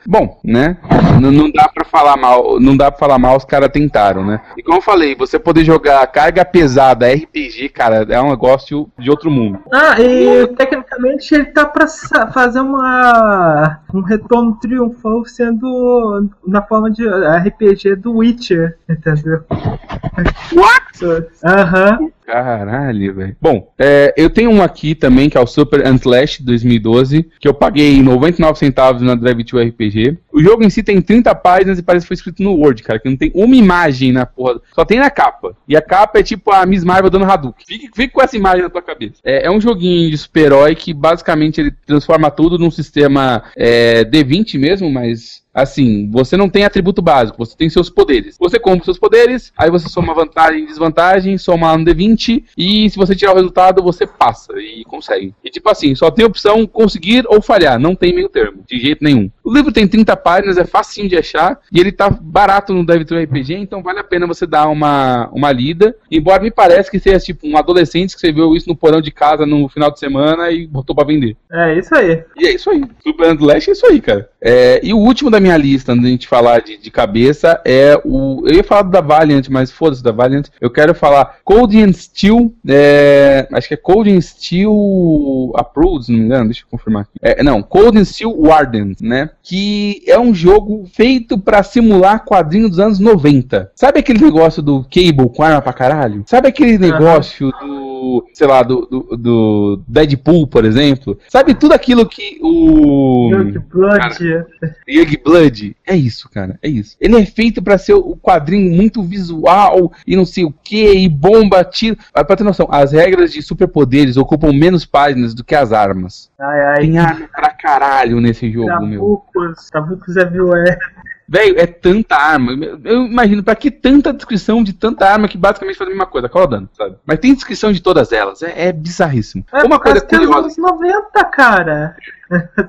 S2: Bom, né? Não dá pra falar mal, os caras tentaram, né? E como eu falei, você poder jogar Carga Pesada, RPG, cara, é um negócio de outro mundo.
S3: E tecnicamente ele tá pra fazer um retorno triunfal sendo na forma de RPG do Witcher, entendeu?
S2: What?
S3: Aham.
S2: Caralho, velho. Bom, eu tenho um aqui também, que é o Super Antlash 2012, que eu paguei 99 centavos na Drive-Thru RPG. O jogo em si tem 30 páginas e parece que foi escrito no Word, cara, que não tem uma imagem na porra. Só tem na capa. E a capa é tipo a Miss Marvel dando Hadouken. Fique com essa imagem na tua cabeça. É um joguinho de super-herói que basicamente ele transforma tudo num sistema D20 mesmo, mas... Assim, você não tem atributo básico, você tem seus poderes. Você compra seus poderes, aí você soma vantagem e desvantagem, soma lá no D20, e se você tirar o resultado, você passa e consegue. E tipo assim, só tem a opção conseguir ou falhar, não tem meio termo, de jeito nenhum. O livro tem 30 páginas, é facinho de achar, e ele tá barato no Drive-Thru RPG, então vale a pena você dar uma lida. Embora me pareça que seja tipo um adolescente que escreveu isso no porão de casa no final de semana e botou pra vender.
S3: É isso aí.
S2: E é isso aí. Super Antlash é isso aí, cara. E o último da minha lista, antes de a gente falar de cabeça, eu ia falar da Valiant, mas foda-se da Valiant. Eu quero falar Cold and Steel, acho que é Cold and Steel Approved, se não me engano, deixa eu confirmar aqui. Não, Cold and Steel Warden, né? Que é um jogo feito pra simular quadrinho dos anos 90. Sabe aquele negócio do Cable com arma pra caralho? Sabe aquele negócio sei lá, do Deadpool, por exemplo? Sabe tudo aquilo que o... Youngblood. É isso, cara, é isso. Ele é feito pra ser o quadrinho muito visual e não sei o que, e bomba, tiro. Pra ter noção, as regras de superpoderes ocupam menos páginas do que as armas. Tem arma pra caralho nesse jogo, meu.
S3: Trabucos é violento.
S2: Velho, é tanta arma. Eu imagino, pra que tanta descrição de tanta arma que basicamente faz a mesma coisa, qual dano, sabe? Mas tem descrição de todas elas, é bizarríssimo. Uma coisa curiosa.
S3: 90, cara.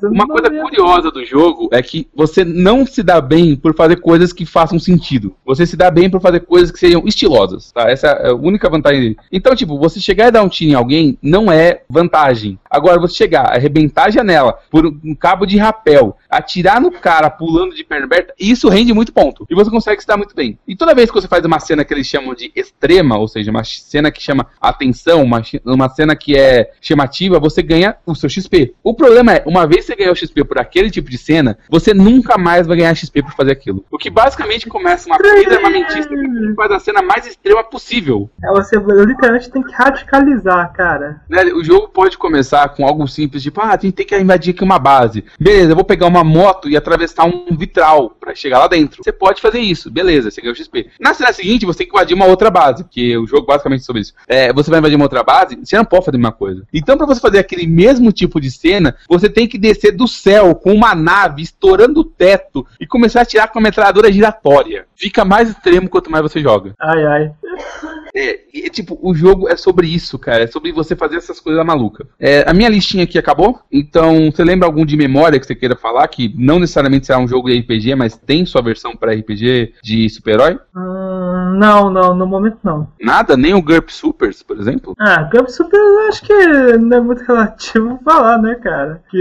S2: Uma coisa curiosa do jogo é que você não se dá bem por fazer coisas que façam sentido. Você se dá bem por fazer coisas que seriam estilosas, tá? Essa é a única vantagem dele. Então, tipo, você chegar e dar um tiro em alguém não é vantagem. Agora, você chegar, arrebentar a janela por um cabo de rapel, atirar no cara pulando de perna aberta, isso rende muito ponto. E você consegue se dar muito bem. E toda vez que você faz uma cena que eles chamam de extrema, ou seja, uma cena que chama atenção, uma cena que é chamativa, você ganha o seu XP. O problema é, uma vez que você ganhar o XP por aquele tipo de cena, você nunca mais vai ganhar XP por fazer aquilo. O que basicamente começa uma corrida armamentista que faz a cena mais extrema possível.
S3: Você literalmente tem que radicalizar, cara.
S2: O jogo pode começar com algo simples, tipo, a gente tem que invadir aqui uma base. Beleza, eu vou pegar uma moto e atravessar um vitral pra chegar lá dentro. Você pode fazer isso, beleza, você ganha o XP. Na cena seguinte, você tem que invadir uma outra base, porque o jogo basicamente é sobre isso. Você vai invadir uma outra base, você não pode fazer a mesma coisa. Então, pra você fazer aquele mesmo tipo de cena, você tem que descer do céu com uma nave estourando o teto e começar a atirar com uma metralhadora giratória. Fica mais extremo quanto mais você joga. E, tipo, o jogo é sobre isso, cara. É sobre você fazer essas coisas malucas. A minha listinha aqui acabou. Então, você lembra algum de memória que você queira falar? Que não necessariamente será um jogo de RPG, mas tem sua versão pra RPG de super-herói?
S3: Não, no momento não.
S2: Nada? Nem o GURP Supers, por exemplo?
S3: GURP Supers eu acho que não é muito relativo falar, né, cara? Que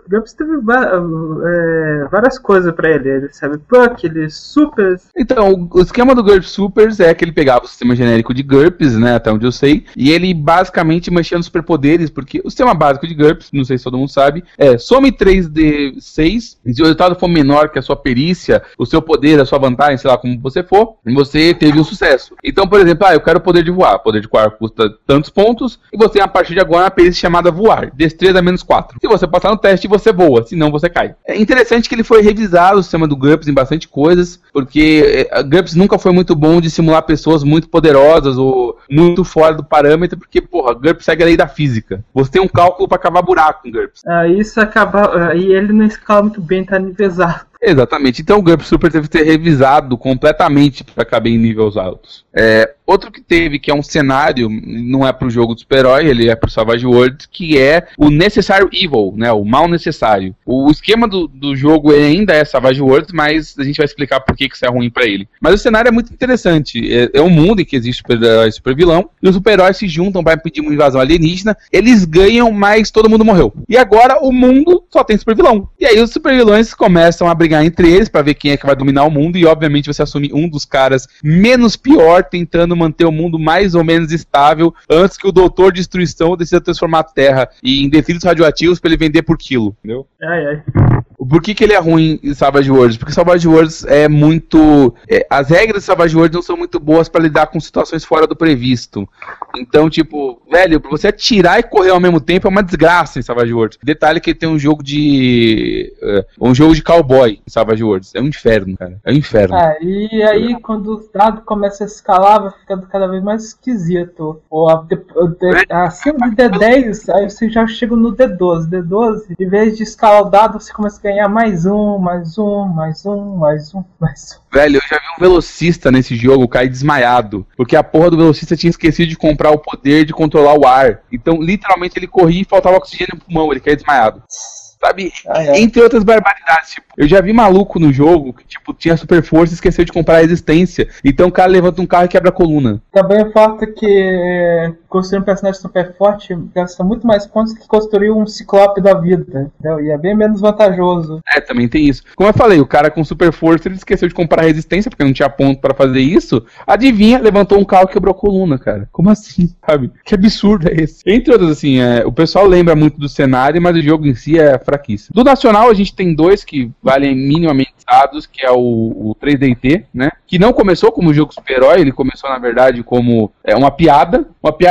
S3: GURPS teve várias coisas pra ele. Ele sabe Puck, ele Supers.
S2: Então, o esquema do GURP Supers é que ele pegava o sistema genérico de GURPS, né, até onde eu sei, e ele basicamente mexia nos superpoderes, porque o sistema básico de GURPS, não sei se todo mundo sabe, some 3d6, e se o resultado for menor que a sua perícia, o seu poder, a sua vantagem, sei lá como você for, você teve um sucesso. Então, por exemplo, eu quero o poder de voar. O poder de voar custa tantos pontos, e você, a partir de agora, uma perícia chamada voar, destreza -4. Se você passar no teste, você voa, senão você cai. É interessante que ele foi revisado, o sistema do GURPS, em bastante coisas, porque a GURPS nunca foi muito bom de simular pessoas muito poderosas ou muito fora do parâmetro, porque, GURPS segue a lei da física. Você tem um cálculo pra cavar buraco em GURPS.
S3: Isso acaba... E ele não escala muito bem, tá nivelado.
S2: Exatamente. Então o GURPS Super teve que ser revisado completamente para caber em níveis altos. Outro que teve, que é um cenário, não é pro jogo do super-herói, ele é pro Savage Worlds, que é o Necessary Evil, né, o mal necessário. O esquema do jogo ainda é Savage Worlds, mas a gente vai explicar por que isso é ruim para ele. Mas o cenário é muito interessante. É um mundo em que existe super-herói e super-vilão, e os super-heróis se juntam para impedir uma invasão alienígena, eles ganham, mas todo mundo morreu. E agora o mundo só tem super-vilão. E aí os super-vilões começam a brigar entre eles para ver quem é que vai dominar o mundo, e obviamente você assume um dos caras menos pior, tentando manter o mundo mais ou menos estável antes que o Doutor Destruição decida transformar a Terra em detritos radioativos para ele vender por quilo, entendeu? Por que ele é ruim em Savage Worlds? Porque Savage Worlds é muito... as regras de Savage Worlds não são muito boas para lidar com situações fora do previsto. Então, tipo, velho, pra você atirar e correr ao mesmo tempo é uma desgraça em Savage Worlds. Detalhe que ele tem um jogo de cowboy em Savage Worlds. É um inferno, cara. É um inferno.
S3: E aí, quando o dado começa a escalar, vai ficando cada vez mais esquisito. Acima de D10, aí você já chega no D12. D12, em vez de escalar o dado, você começa a ganhar mais um.
S2: Velho, eu já vi um velocista nesse jogo cair desmaiado, porque a porra do velocista tinha esquecido de comprar o poder de controlar o ar. Então, literalmente, ele corria e faltava oxigênio no pulmão, ele caiu desmaiado. Sabe? Entre outras barbaridades. Tipo, eu já vi maluco no jogo que, tipo, tinha super força e esqueceu de comprar a resistência. Então o cara levanta um carro e quebra a coluna.
S3: Também o fato que construir um personagem super forte gasta muito mais pontos que construir um ciclope da vida. Entendeu? E é bem menos vantajoso.
S2: Também tem isso. Como eu falei, o cara com super força, ele esqueceu de comprar a resistência, porque não tinha ponto pra fazer isso. Adivinha, levantou um carro e quebrou a coluna, cara. Como assim, sabe? Que absurdo é esse? Entre outras, assim, o pessoal lembra muito do cenário, mas o jogo em si é fraquíssimo. Do nacional, a gente tem dois que valem minimamente dados, que é o 3DT, né? Que não começou como jogo super-herói, ele começou, na verdade, como uma piada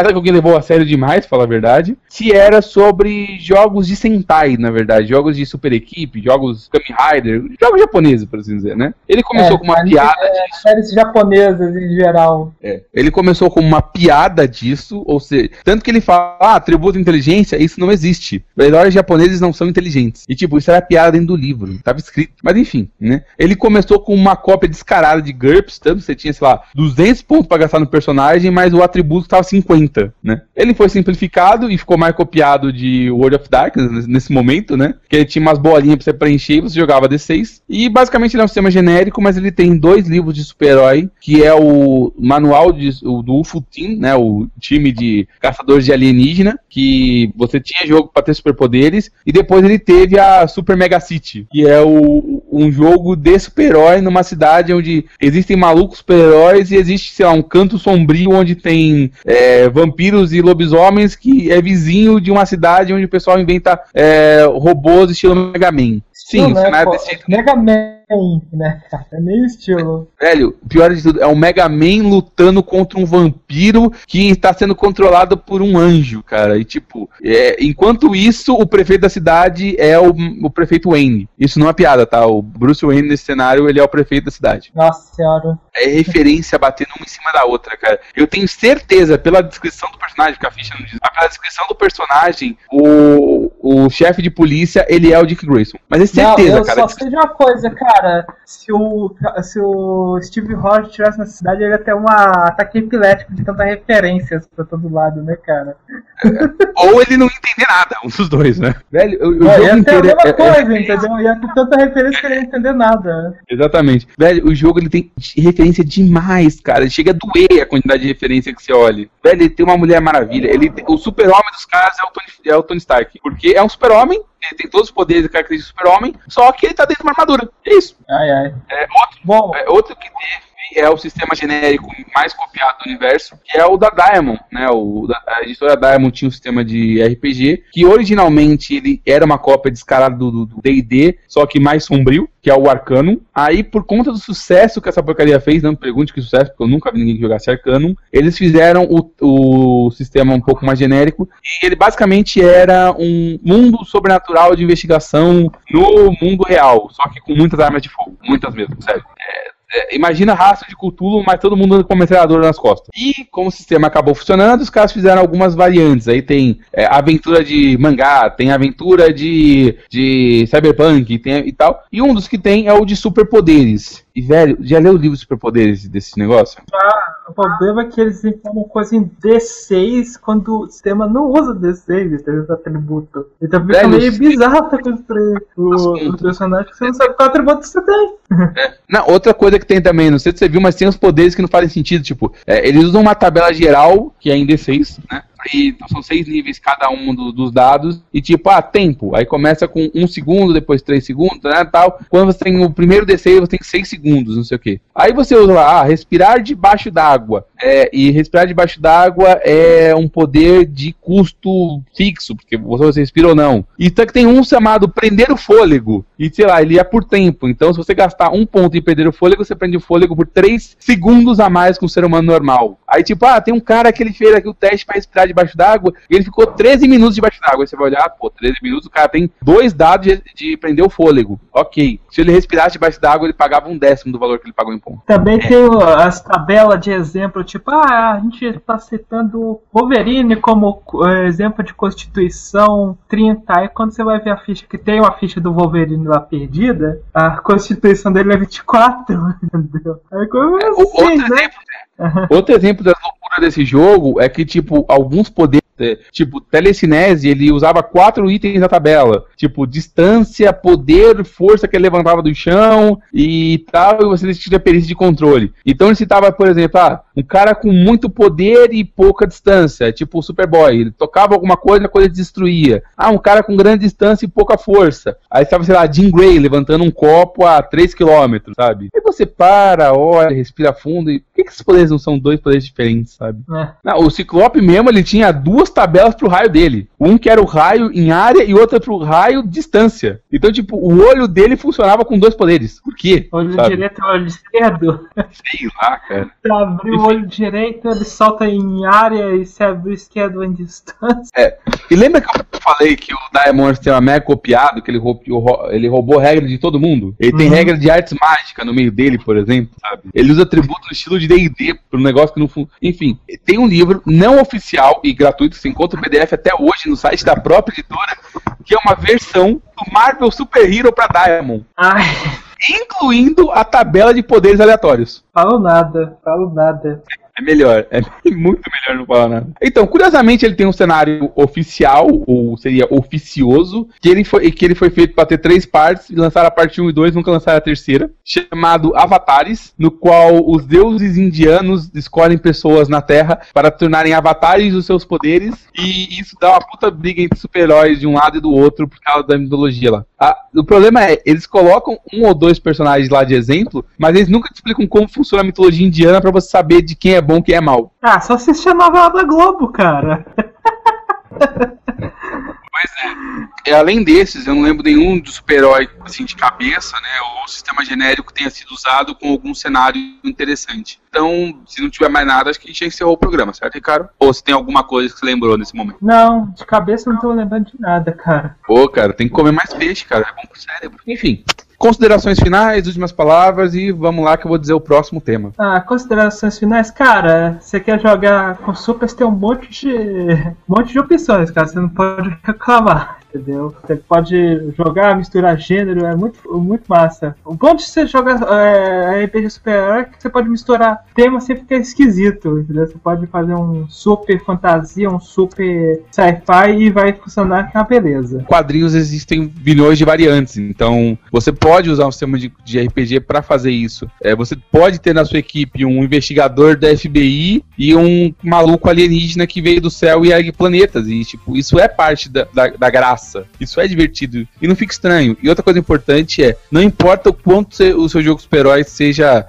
S2: que alguém levou a sério demais, pra falar a verdade, que era sobre jogos de Sentai, na verdade, jogos de super equipe, jogos Kamen Rider, jogos japoneses, por assim dizer, né? Ele começou com uma piada disso.
S3: Séries japonesas, em geral.
S2: Ele começou com uma piada disso, ou seja, tanto que ele fala, atributo de inteligência, isso não existe. Os heróis japoneses não são inteligentes. E, tipo, isso era piada dentro do livro, tava escrito. Mas, enfim, né? Ele começou com uma cópia descarada de GURPS, tanto que você tinha, sei lá, 200 pontos pra gastar no personagem, mas o atributo tava 50, né? Ele foi simplificado e ficou mais copiado de World of Darkness nesse momento, né? Que ele tinha umas bolinhas pra você preencher e você jogava D6. E, basicamente, ele é um sistema genérico, mas ele tem 2 livros de super-herói, que é o manual do UFO Team, né? O time de caçadores de alienígena, que você tinha jogo pra ter superpoderes, e depois ele teve a Super Mega City, que é um jogo de super-herói numa cidade onde existem malucos super-heróis e existe, sei lá, um canto sombrio onde tem vampiros e lobisomens, que é vizinho de uma cidade onde o pessoal inventa robôs estilo Mega Man. Sim, o cenário desse jeito.
S3: Mega Man, né? É meio estilo.
S2: Velho, o pior de tudo, é o Mega Man lutando contra um vampiro que está sendo controlado por um anjo, cara. E tipo, enquanto isso, o prefeito da cidade é o prefeito Wayne. Isso não é piada, tá? O Bruce Wayne nesse cenário, ele é o prefeito da cidade.
S3: Nossa senhora.
S2: É referência batendo uma em cima da outra, cara. Eu tenho certeza, pela descrição do personagem, que a ficha não diz, pela descrição do personagem, o chefe de polícia, ele é o Dick Grayson. Mas é certeza,
S3: eu
S2: cara.
S3: Só sei de uma coisa, cara. cara, se o Steve Rogers estivesse na cidade, ele ia ter um ataque epilético de tantas referências pra todo lado, né, cara?
S2: Ou ele não entender nada, um dos dois, né? Velho, o jogo
S3: ia ter
S2: inteiro
S3: a mesma coisa, entendeu? Ia ter tanta referência que ele não ia entender nada.
S2: Exatamente. Velho, o jogo ele tem referência demais, cara. Chega a doer a quantidade de referência que você olha. Velho, ele tem uma Mulher Maravilha. O super-homem dos caras é o Tony Stark. Porque é um super-homem, ele tem todos os poderes e características do super-homem, só que ele tá dentro de uma armadura. É isso.
S3: Ai.
S2: Outro que teve é o sistema genérico mais copiado do universo, que é o da Diamond, né? A editora Diamond tinha um sistema de RPG, que originalmente ele era uma cópia descarada do D&D, só que mais sombrio, que é o Arcanum. Aí, por conta do sucesso que essa porcaria fez, não me pergunte que sucesso, porque eu nunca vi ninguém que jogasse Arcanum, eles fizeram o sistema um pouco mais genérico, e ele basicamente era um mundo sobrenatural de investigação no mundo real, só que com muitas armas de fogo, muitas mesmo, sério. Imagina Rastro de Cthulhu, mas todo mundo com uma metralhadora nas costas. E como o sistema acabou funcionando, os caras fizeram algumas variantes. Aí tem aventura de mangá, tem aventura de cyberpunk e tal. E um dos que tem é o de superpoderes. E, velho, já leu o livro de superpoderes desse negócio?
S3: O problema é que eles informam coisa em D6 quando o sistema não usa D6, esses atributos. Então fica meio bizarro pra construir o personagem, que você não sabe qual atributo você tem.
S2: Não, outra coisa que tem também, não sei se você viu, mas tem uns poderes que não fazem sentido. Tipo, eles usam uma tabela geral, que é em D6, né? Então são 6 níveis cada um dos dados. E tipo, tempo. Aí começa com 1 segundo, depois 3 segundos, né, tal. Quando você tem o primeiro D6, você tem 6 segundos, não sei o que. Aí você usa lá, respirar debaixo d'água. E respirar debaixo d'água é um poder de custo fixo, porque você respira ou não. E tem um chamado prender o fôlego. E sei lá, ele é por tempo. Então se você gastar 1 ponto e perder o fôlego, você prende o fôlego por 3 segundos a mais que um ser humano normal. Aí tipo, tem um cara que ele fez aqui o teste pra respirar debaixo d'água, e ele ficou 13 minutos debaixo d'água. Aí você vai olhar, 13 minutos, o cara tem 2 dados de prender o fôlego. Ok. Se ele respirasse debaixo d'água, ele pagava 1/10 do valor que ele pagou em ponto.
S3: Também tem as tabelas de exemplo, tipo, a gente está citando Wolverine como exemplo de Constituição 30, aí quando você vai ver a ficha, que tem uma ficha do Wolverine lá perdida, a Constituição dele é 24, entendeu? Aí como
S2: Outro exemplo das loucuras desse jogo é que, tipo, alguns poderes, tipo, telecinese, ele usava 4 itens na tabela. Tipo, distância, poder, força que ele levantava do chão e tal, e você tinha perícia de controle. Então ele citava, por exemplo, um cara com muito poder e pouca distância, tipo o Superboy. Ele tocava alguma coisa e a coisa destruía. Um cara com grande distância e pouca força. Aí estava, sei lá, Jean Grey levantando um copo a 3 km, sabe? Aí você para, olha, respira fundo e... Por que esses poderes não são 2 poderes diferentes, sabe? Não, o Ciclope mesmo, ele tinha 2 tabelas pro raio dele. Um que era o raio em área e outro pro raio distância. Então, tipo, o olho dele funcionava com 2 poderes. Por quê?
S3: Olho direito e olho esquerdo.
S2: Sei lá, cara.
S3: Se abrir o olho direito, ele solta em área, e se abrir o esquerdo em distância.
S2: E lembra que eu falei que o Diamond tem uma mega copiado, que ele roubou regra de todo mundo? Ele tem regra de artes mágicas no meio dele, por exemplo, sabe? Ele usa atributos no estilo de D&D, para um negócio que não funciona. Enfim, tem um livro não oficial e gratuito, você encontra o PDF até hoje no site da própria editora, que é uma versão do Marvel Super Hero para Diamond. Incluindo a tabela de poderes aleatórios.
S3: Falo nada.
S2: É melhor, é muito melhor não falar nada. Então, curiosamente, ele tem um cenário oficial, ou seria oficioso, que ele foi feito para ter 3 partes, e lançaram a parte 1 e 2, nunca lançaram a terceira, chamado Avatares, no qual os deuses indianos escolhem pessoas na Terra para tornarem avatares dos seus poderes, e isso dá uma puta briga entre super-heróis de um lado e do outro por causa da mitologia lá. O problema é, eles colocam 1 ou 2 personagens lá de exemplo, mas eles nunca te explicam como funciona a mitologia indiana para você saber de quem é bom e quem é mal.
S3: Só assistir a novela da Globo, cara.
S2: Pois é. Além desses, eu não lembro nenhum do super-herói assim, de cabeça, né? Ou sistema genérico tenha sido usado com algum cenário interessante. Então, se não tiver mais nada, acho que a gente encerrou o programa, certo, Ricardo? Ou se tem alguma coisa que você lembrou nesse momento?
S3: Não, de cabeça eu não tô lembrando de nada, cara.
S2: Pô, cara, tem que comer mais peixe, cara. É bom pro cérebro. Enfim. Considerações finais, últimas palavras e vamos lá que eu vou dizer o próximo tema.
S3: Considerações finais, cara, você quer jogar com Super, você tem um monte de opções, cara, você não pode reclamar. entendeu? Você pode jogar, misturar gênero, é muito massa. O bom de você jogar RPG super-herói é que você pode misturar temas sem ficar esquisito, entendeu? Você pode fazer um super fantasia, um super sci-fi e vai funcionar com a beleza.
S2: Quadrinhos existem bilhões de variantes, então você pode usar um sistema de RPG para fazer isso. Você pode ter na sua equipe um investigador da FBI e um maluco alienígena que veio do céu e ergue planetas, e tipo, isso é parte da graça, isso é divertido e não fica estranho. E outra coisa importante não importa o quanto o seu jogo super-herói seja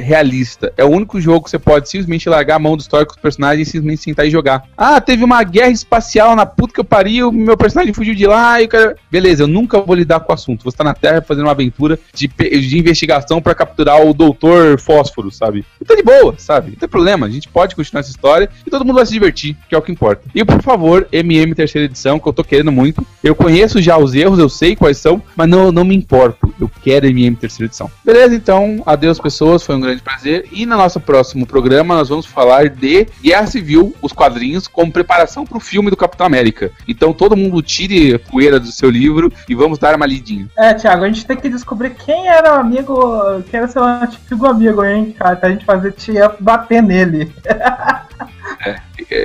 S2: realista, é o único jogo que você pode simplesmente largar a mão do histórico dos personagens e simplesmente sentar e jogar. Teve uma guerra espacial na puta que eu pariu, meu personagem fugiu de lá e beleza, eu nunca vou lidar com o assunto. Você tá na Terra fazendo uma aventura de investigação pra capturar o Doutor Fósforo, sabe? E tá de boa, sabe? Não tem problema, a gente pode continuar essa história e todo mundo vai se divertir, que é o que importa. E por favor, MM terceira edição, que eu tô querendo muito. Eu conheço já os erros, eu sei quais são, mas não me importo. Eu quero MM terceira edição. Beleza, então, adeus pessoas, foi um grande prazer. E no nosso próximo programa nós vamos falar de Guerra Civil, os quadrinhos, como preparação pro filme do Capitão América. Então todo mundo tire a poeira do seu livro e vamos dar uma lidinha.
S3: Thiago, a gente tem que descobrir quem era o amigo, quem era seu antigo amigo, hein, cara, pra gente fazer bater nele.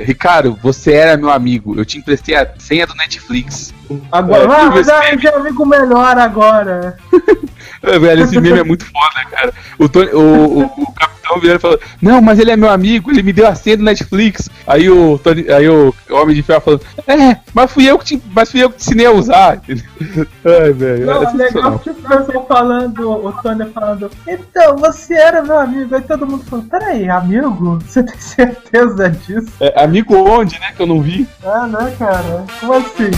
S2: Ricardo, você era meu amigo. Eu te emprestei a senha do Netflix.
S3: Agora, já é amigo melhor agora.
S2: Velho, esse meme é muito foda, cara. O capitão virou e falou: não, mas ele é meu amigo, ele me deu a senha do Netflix. Aí o Homem de Ferro falou: mas fui eu que te ensinei a usar. Ai, velho.
S3: Não, legal que o pessoal falando, o Tony falando: então, você era meu amigo. Aí todo mundo falou: peraí, amigo? Você tem certeza disso?
S2: Amigo onde, né? Que eu não vi.
S3: Né, cara? Como assim?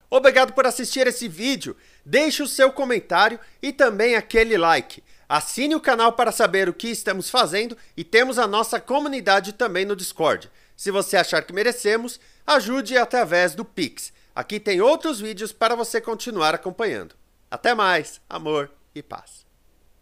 S4: Obrigado por assistir esse vídeo, deixe o seu comentário e também aquele like. Assine o canal para saber o que estamos fazendo e temos a nossa comunidade também no Discord. Se você achar que merecemos, ajude através do Pix. Aqui tem outros vídeos para você continuar acompanhando. Até mais, amor e paz.